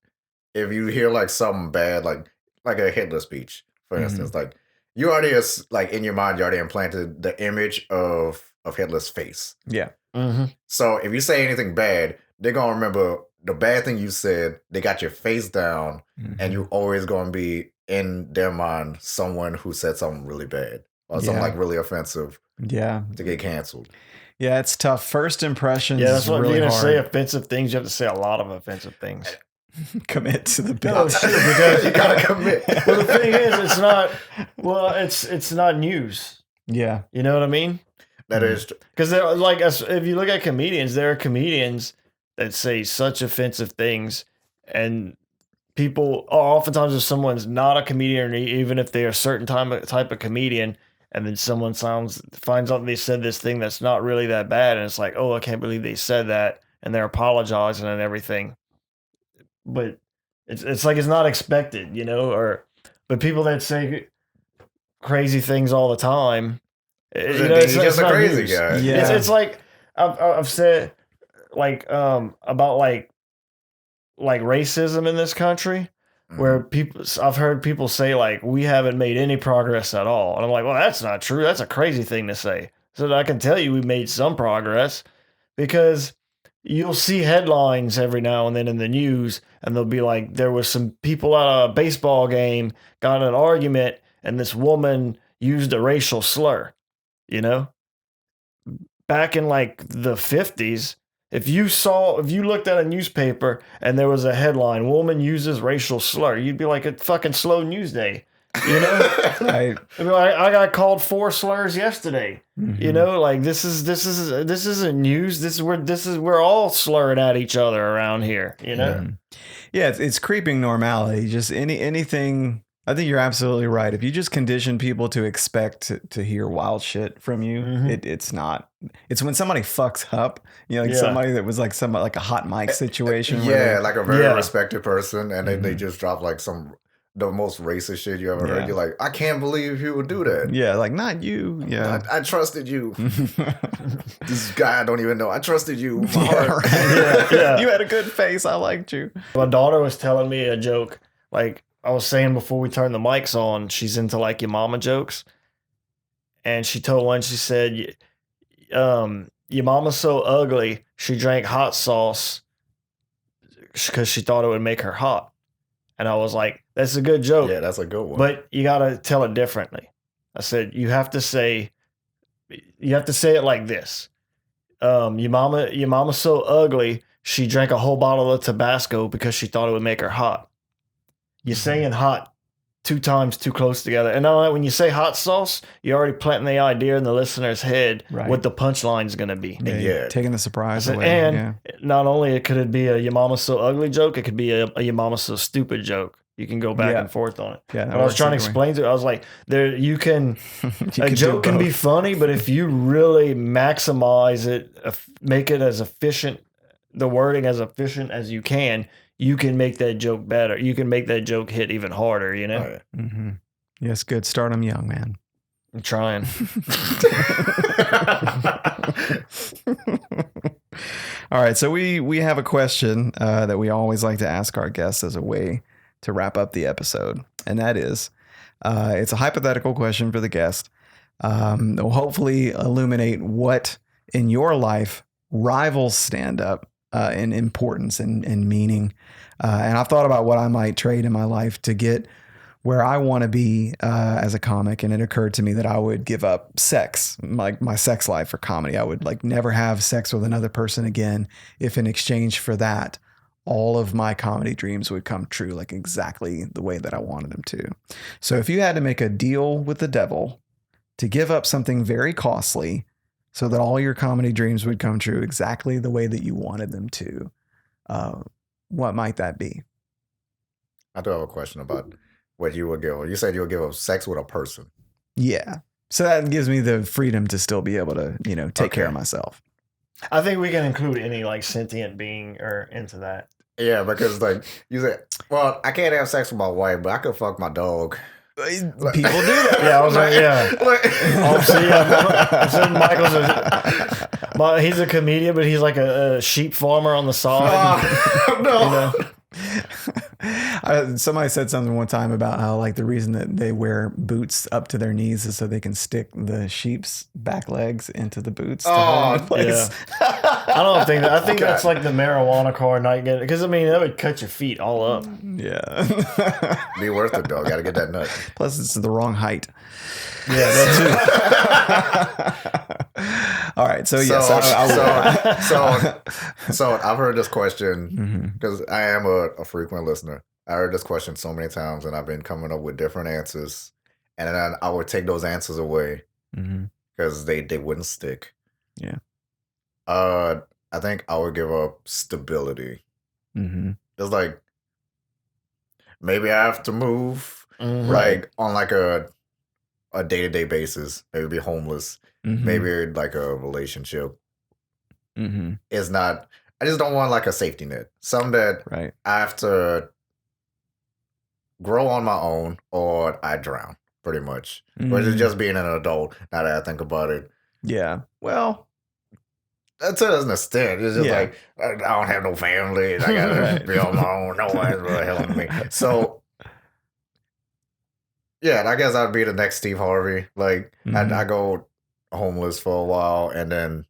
if you hear like something bad, like a Hitler speech, for instance, like you already like in your mind, you already implanted the image of Hitler's face. Yeah. So if you say anything bad, they're gonna remember the bad thing you said. They got your face down, and you always gonna be in their mind someone who said something really bad or something like really offensive. Yeah. To get canceled. Yeah, it's tough. First impressions. Yeah, that's what really you're gonna hard. say. Offensive things. You have to say a lot of offensive things. Commit to the bit. No, shit, because you gotta commit. Well, the thing is, it's not. Well, it's not news. Yeah, you know what I mean. That is because they're like, if you look at comedians, there are comedians that say such offensive things, and people oftentimes if someone's not a comedian, or even if they're a certain type of comedian. And then someone finds out they said this thing that's not really that bad, and it's like, oh, I can't believe they said that, and they're apologizing and everything. But it's like it's not expected, but people that say crazy things all the time, he's just a crazy guy. Yeah. It's like I've said like about like racism in this country. where I've heard people say like, we haven't made any progress at all. And I'm like, well, that's not true. That's a crazy thing to say. So I can tell you we made some progress, because you'll see headlines every now and then in the news, and they'll be like, there was some people at a baseball game got in an argument and this woman used a racial slur, you know? Back in like the 50s, if you looked at a newspaper and there was a headline, woman uses racial slur, you'd be like, a fucking slow news day. You know, I got called 4 slurs yesterday. Mm-hmm. You know, like this isn't news. We're all slurring at each other around here. You know, yeah, it's creeping normality. Just anything. I think you're absolutely right. If you just condition people to expect to hear wild shit from you, it's not. It's when somebody fucks up, you know, like somebody that was like like a hot mic situation. Yeah, like a very respected person, and then they just drop like the most racist shit you ever heard. You're like, I can't believe you would do that. Yeah, like not you. Yeah, I trusted you. This guy I don't even know. I trusted you. You had a good face. I liked you. My daughter was telling me a joke. Like I was saying before we turned the mics on, she's into like your mama jokes. And she told one, she said, your mama's so ugly, she drank hot sauce because she thought it would make her hot. And I was like, that's a good joke. Yeah, that's a good one. But you got to tell it differently. I said, you have to say it like this. Your mama's so ugly, she drank a whole bottle of Tabasco because she thought it would make her hot. You're saying hot 2 times too close together. And not when you say hot sauce, you're already planting the idea in the listener's head what the punchline is going to be. Yeah, taking the surprise away. And not only could it be a your mama's so ugly joke, it could be a your mama's so stupid joke. You can go back and forth on it. Yeah, but I was trying to explain to her, I was like, you can a joke can be funny, but if you really maximize it, make it as efficient, the wording as efficient as you can make that joke better. You can make that joke hit even harder, you know? Right. Mm-hmm. Yes, good. Start them young, man. I'm trying. All right. So we have a question that we always like to ask our guests as a way to wrap up the episode. And that is, it's a hypothetical question for the guest. That will hopefully illuminate what in your life rivals stand-up in importance and meaning. And I've thought about what I might trade in my life to get where I want to be as a comic. And it occurred to me that I would give up sex, like my sex life for comedy. I would like never have sex with another person again if in exchange for that, all of my comedy dreams would come true, like exactly the way that I wanted them to. So if you had to make a deal with the devil to give up something very costly so that all your comedy dreams would come true exactly the way that you wanted them to, what might that be? I do have a question about what you would give. You said you would give up sex with a person. Yeah. So that gives me the freedom to still be able to, take care of myself. I think we can include any like sentient being or into that. Yeah, because like you said, well, I can't have sex with my wife, but I could fuck my dog. People do that. Yeah, I was like, Michael's he's a comedian, but he's like a sheep farmer on the side. No. Somebody said something one time about how like the reason that they wear boots up to their knees is so they can stick the sheep's back legs into the boots to hold them in place. Yeah. I think that's like the marijuana card night, because I mean that would cut your feet all up. Yeah. Be worth it though. Got to get that nut. Plus it's the wrong height. Yeah, that too. All right, so yes, so I've heard this question because I am a frequent listener. I heard this question so many times, and I've been coming up with different answers, and then I would take those answers away because they wouldn't stick. Yeah. I think I would give up stability. Just like maybe I have to move, like on like a day-to-day basis, maybe be homeless, maybe like a relationship. It's not, I just don't want like a safety net. Something that I have to grow on my own or I drown, pretty much. Or it's just being an adult, now that I think about it. Yeah. Well, that's it as an extent. It's just like, I don't have no family. I gotta be on my own. No one's really helping me. So Yeah, I guess I'd be the next Steve Harvey. Like, Mhm. I go homeless for a while, and then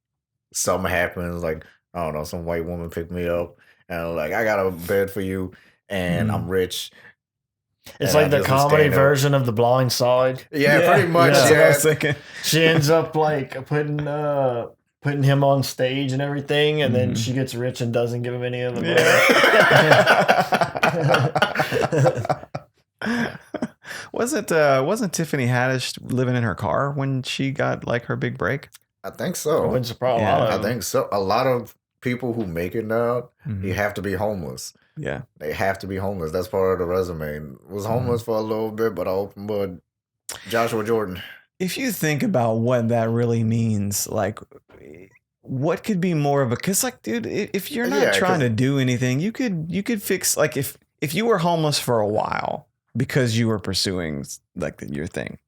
something happens. Like, I don't know, some white woman picked me up, and I'm like, I got a bed for you, and I'm rich, It's and I like the just was comedy staying there. version of The Blind Side. Yeah, pretty much. That's Yeah, what I was thinking. She ends up like putting him on stage and everything, and then Mhm. she gets rich and doesn't give him any of the money. Yeah. Wasn't Tiffany Haddish living in her car when she got like her big break? I think I so. wouldn't surprise Yeah, a lot I of them. think so. A lot of people who make it now, you Mhm. have to be homeless. Yeah. They have to be homeless. That's part of the resume. Was homeless for a little bit, but I opened but Joshua Jordan. If you think about what that really means, like what could be more of a, cause like, dude, if you're not Yeah, trying 'cause- to do anything, you could fix, like if you were homeless for a while because you were pursuing like your thing,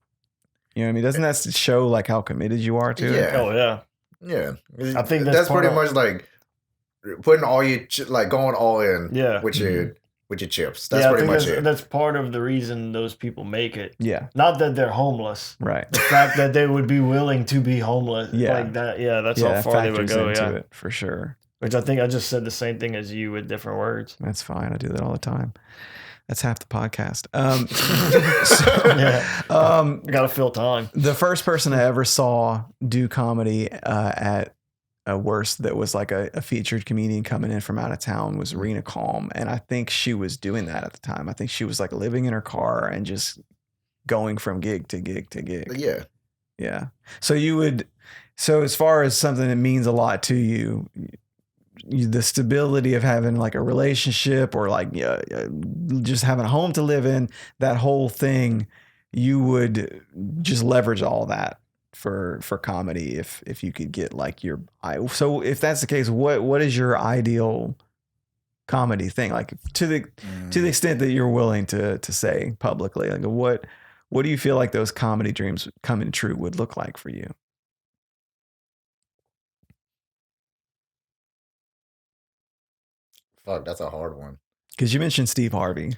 you know what I mean? Doesn't that show like how committed you are to it? Yeah. Oh yeah. Yeah, I think that's part pretty of- much like putting all your like going all in. Yeah. with your chips. That's Yeah, I pretty think much it. that's part of the reason those people make it. Yeah. Not that they're homeless. Right. The fact that they would be willing to be homeless. Yeah. Like that. Yeah, that's Yeah, how that far they would factors go. into Yeah. it for sure. Which I think I just said the same thing as you with different words. That's fine. I do that all the time. That's half the podcast. Yeah. Gotta fill time. The first person I ever saw do comedy at a Worst that was like a featured comedian coming in from out of town was Rena Calm. And I think she was doing that at the time. I think she was like living in her car and just going from gig to gig to gig. Yeah. Yeah. So as far as something that means a lot to you, the stability of having like a relationship or like just having a home to live in, that whole thing, you would just leverage all that for comedy if you could get like so if that's the case, what is your ideal comedy thing, like to the extent that you're willing to say publicly, like what do you feel like those comedy dreams coming true would look like for you? Fuck, that's a hard one. Because you mentioned Steve Harvey.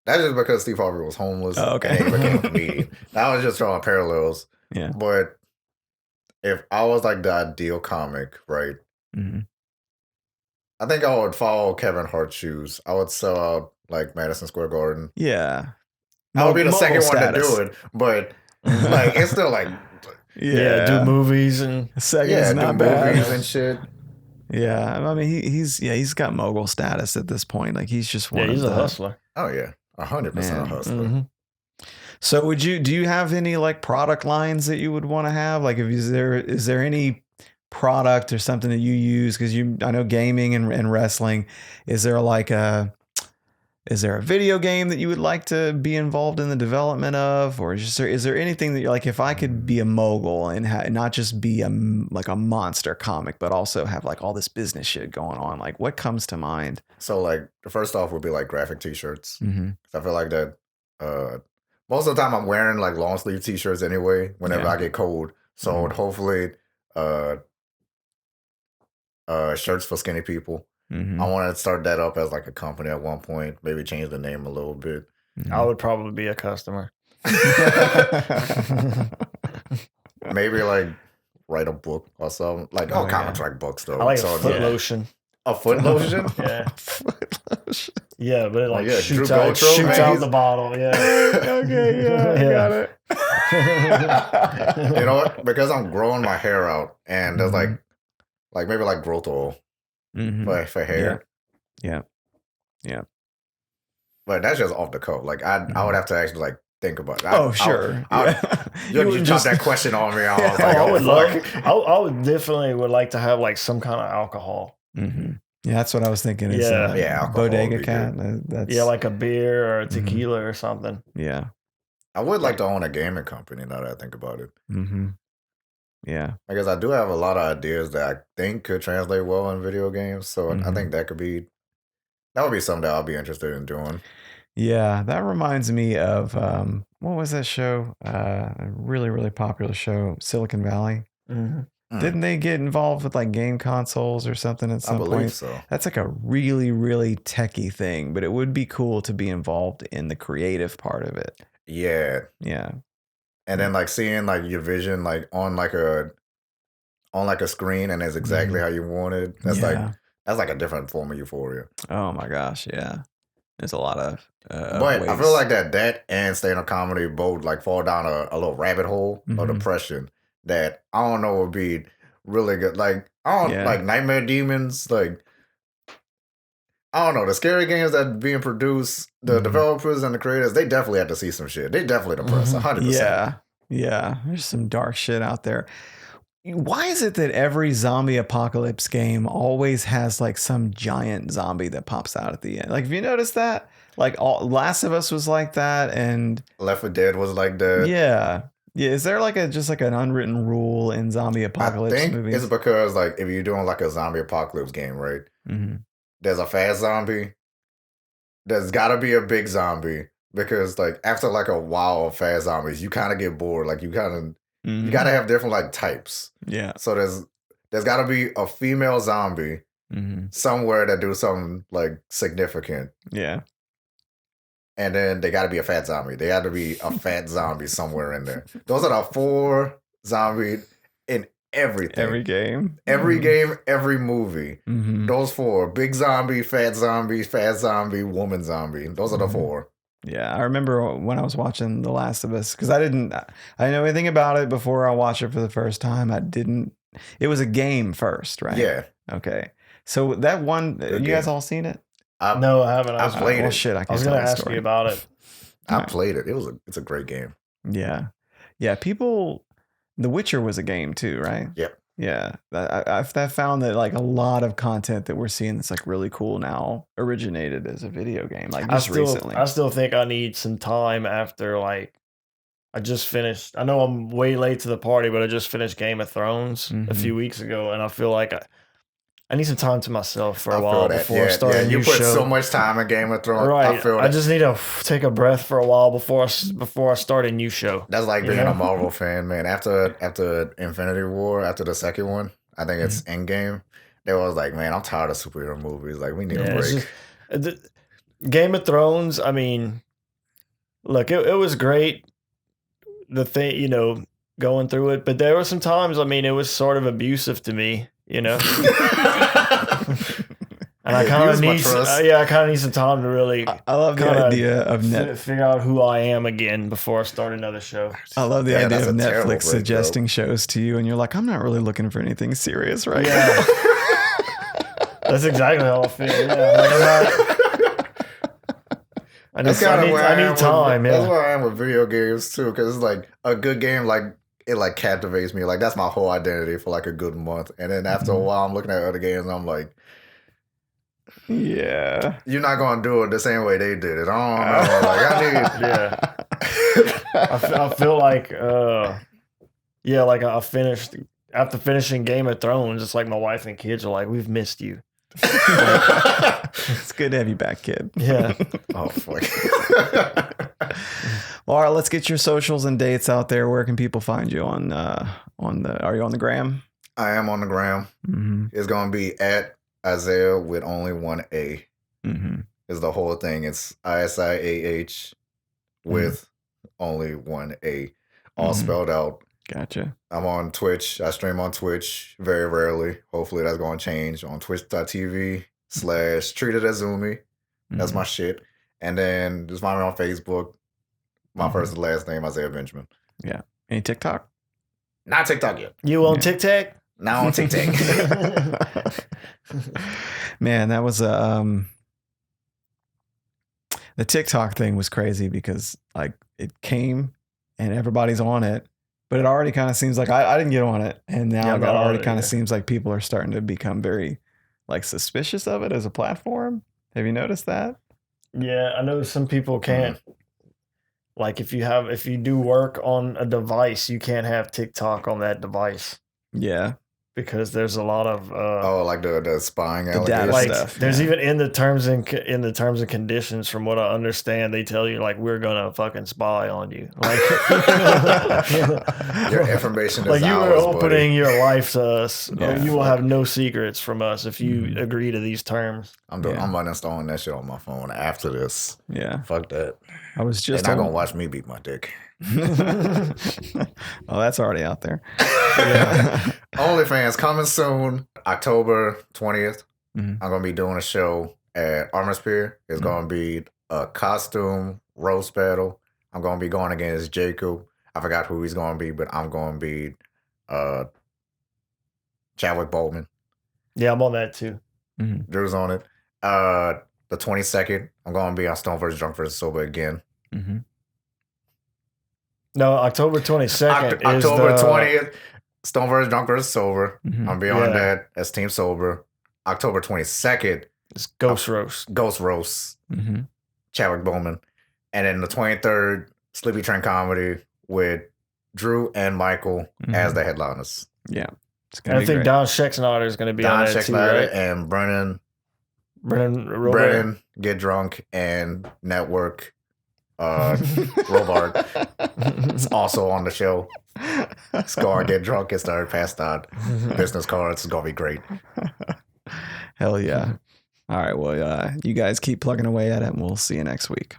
That's just because Steve Harvey was homeless. Oh, okay. And he became a comedian. I was just drawing parallels. Yeah. But if I was like the ideal comic, right? Mm-hmm. I think I would follow Kevin Hart's shoes. I would sell out like Madison Square Garden. Yeah. I would be the second one status. to do it, but like it's still like Yeah, do movies and Second's do not bad. movies and shit. Yeah, I mean he's got mogul status at this point. Like he's just one. he's of a the, hustler. Oh yeah, 100% a Man. hustler. Mm-hmm. So do you have any like product lines that you would want to have? Like is there any product or something that you use? Because I know gaming and wrestling. Is there a video game that you would like to be involved in the development of, or is there anything that you're like, if I could be a mogul and not just be like a monster comic, but also have like all this business shit going on, like what comes to mind? So like the first off would be like graphic t-shirts. Mm-hmm. I feel like that most of the time I'm wearing like long sleeve t-shirts anyway whenever I get cold. So hopefully shirts for skinny people. Mm-hmm. I want to start that up as like a company at one point, maybe change the name a little bit. I would probably be a customer. Maybe like write a book or something. Like comics like books though. I like so a foot lotion. A foot lotion? Yeah. Foot lotion. Yeah, but it like shoots Drew out Goldthrow, man, the bottle. Yeah. Okay, yeah, I got it. You know what? Because I'm growing my hair out and there's like maybe like growth oil for hair. Yeah. But that's just off the cuff. Like I would have to actually like think about it. Sure. You wouldn't dropped that question on me. I was like, I would fuck. I would definitely would like to have like some kind of alcohol. Mm-hmm. Yeah, that's what I was thinking. Is, alcohol Bodega would be Cat. good. That's like a beer or a tequila or something. Yeah. I would like to own a gaming company now that I think about it. Mm-hmm. Yeah. I guess I do have a lot of ideas that I think could translate well in video games. So I think that would be something that I'll be interested in doing. Yeah, that reminds me of what was that show? A really, really popular show, Silicon Valley. Mm-hmm. Didn't they get involved with like game consoles or something at some I believe point? so. That's like a really, really techie thing, but it would be cool to be involved in the creative part of it. Yeah. Yeah. And then like seeing like your vision like on like a screen and it's exactly how you want it. That's like a different form of euphoria. Oh my gosh, yeah. There's a lot of But ways. I feel like that and stand-up comedy both like fall down a little rabbit hole of depression that I don't know would be really good. Like I don't like Nightmare Demons, like I don't know, the scary games that are being produced, the developers and the creators, they definitely have to see some shit. They definitely depressed, 100%. Yeah. Yeah. There's some dark shit out there. Why is it that every zombie apocalypse game always has like some giant zombie that pops out at the end? Like, have you noticed that? Like, Last of Us was like that, and Left 4 Dead was like that. Yeah. Is there like just like an unwritten rule in zombie apocalypse I think movies? it's because like if you're doing like a zombie apocalypse game, right? There's a fast zombie. There's got to be a big zombie because like after like a while of fast zombies, you kind of get bored. Like you got to have different like types. Yeah. So there's got to be a female zombie somewhere that do something like significant. Yeah. And then they got to be a fat zombie. They got to be a fat zombie somewhere in there. Those are the 4 zombies in everything. Every game. Every movie. Those 4. Big zombie, fat woman zombie. Those are the 4. Yeah, I remember when I was watching The Last of Us, because I didn't know anything about it before I watched it for the first time. It was a game first, right? Yeah. Okay. So that one, you guys all seen it? No, I haven't. I played it. Well, shit, I was going to ask you about it. I played it. It's a great game. Yeah. Yeah, The Witcher was a game too, right? Yep. Yeah. I've found that like a lot of content that we're seeing that's like really cool now originated as a video game, like just recently. I still think I need some time after like I just finished. I know I'm way late to the party, but I just finished Game of Thrones a few weeks ago, and I feel like I need some time to myself for a while before I start a new show. You put so much time in Game of Thrones. Right. I just need to take a breath for a while before I start a new show. That's like being a Marvel fan, man. After Infinity War, after the second one, I think it's Endgame, they was like, man, I'm tired of superhero movies. Like, we need a break. Game of Thrones, I mean, look, it was great. The thing, going through it, but there were some times, I mean, it was sort of abusive to me. And I kind of need some time to really. I love the idea of figure out who I am again before I start another show. I love the idea of Netflix suggesting shows to you, and you're like, I'm not really looking for anything serious right now. That's exactly how I feel. Yeah, like I'm not. I need time. That's where I am with video games too, because it's like a good game, like. It like captivates me. Like that's my whole identity for like a good month. And then after a while, I'm looking at other games and I'm like, yeah, you're not going to do it the same way they did it. I don't know. Like I feel like, like I finished after finishing Game of Thrones. It's like my wife and kids are like, we've missed you. It's good to have you back, kid. Yeah. Oh, fuck. Well, all right, let's get your socials and dates out there. Where can people find you are you on the gram? I am on the gram. It's going to be at Isiah with only one A. Is the whole thing. It's ISIAH with only one A. All spelled out. Gotcha. I'm on Twitch. I stream on Twitch very rarely. Hopefully that's going to change on twitch.tv/treatedazumi. That's my shit. And then just find me on Facebook. My first and last name, Isiah Benjamin. Yeah. Any TikTok? Not TikTok yet. You on TikTok? Now on TikTok. Man, that was the TikTok thing was crazy because like it came and everybody's on it, but it already kind of seems like I didn't get on it, and now it already kind of seems like people are starting to become very like suspicious of it as a platform. Have you noticed that? Yeah, I know some people can't. Like if you do work on a device, you can't have TikTok on that device. Yeah. because there's a lot of like the spying The data allegations. stuff. there's even in the terms and conditions, from what I understand, they tell you like we're gonna fucking spy on you, like Your information is like you are ours, opening buddy. your life to us. Yeah. You will have no secrets from us if you agree to these terms. I'm uninstalling that shit on my phone after this. Yeah. Fuck that. I was just They're not gonna watch me beat my dick. Oh, that's already out there. OnlyFans coming soon, October 20th. Mhm. I'm gonna be doing a show at Armor Spear. It's gonna be a costume roast battle. I'm gonna be going against Jacob. I forgot who he's gonna be, but I'm gonna be Chadwick Boseman. Yeah, I'm on that too. Drew's on it. The 22nd, I'm gonna be on Stone vs. Drunk vs. Sober again. Mm-hmm. No, October 22nd. October is 20th, Stone vs. Drunk vs. Sober. Mhm. I'm be on that as Team Sober. October 22nd, It's Ghost Roast. Ghost Roast, Mm-hmm. Chadwick Bowman. And then the 23rd, Sleepy Train Comedy with Drew and Michael as the headliners. Yeah. It's And gonna I be think great. Don Schexnayder is going to be Don on that too, right? and Brennan Brennan Get Drunk and Network Robart is also on the show. Score, Get Drunk, Get Started, Passed Out. Business cards. It's going to be great. Hell yeah. All right. Well, you guys keep plugging away at it, and we'll see you next week.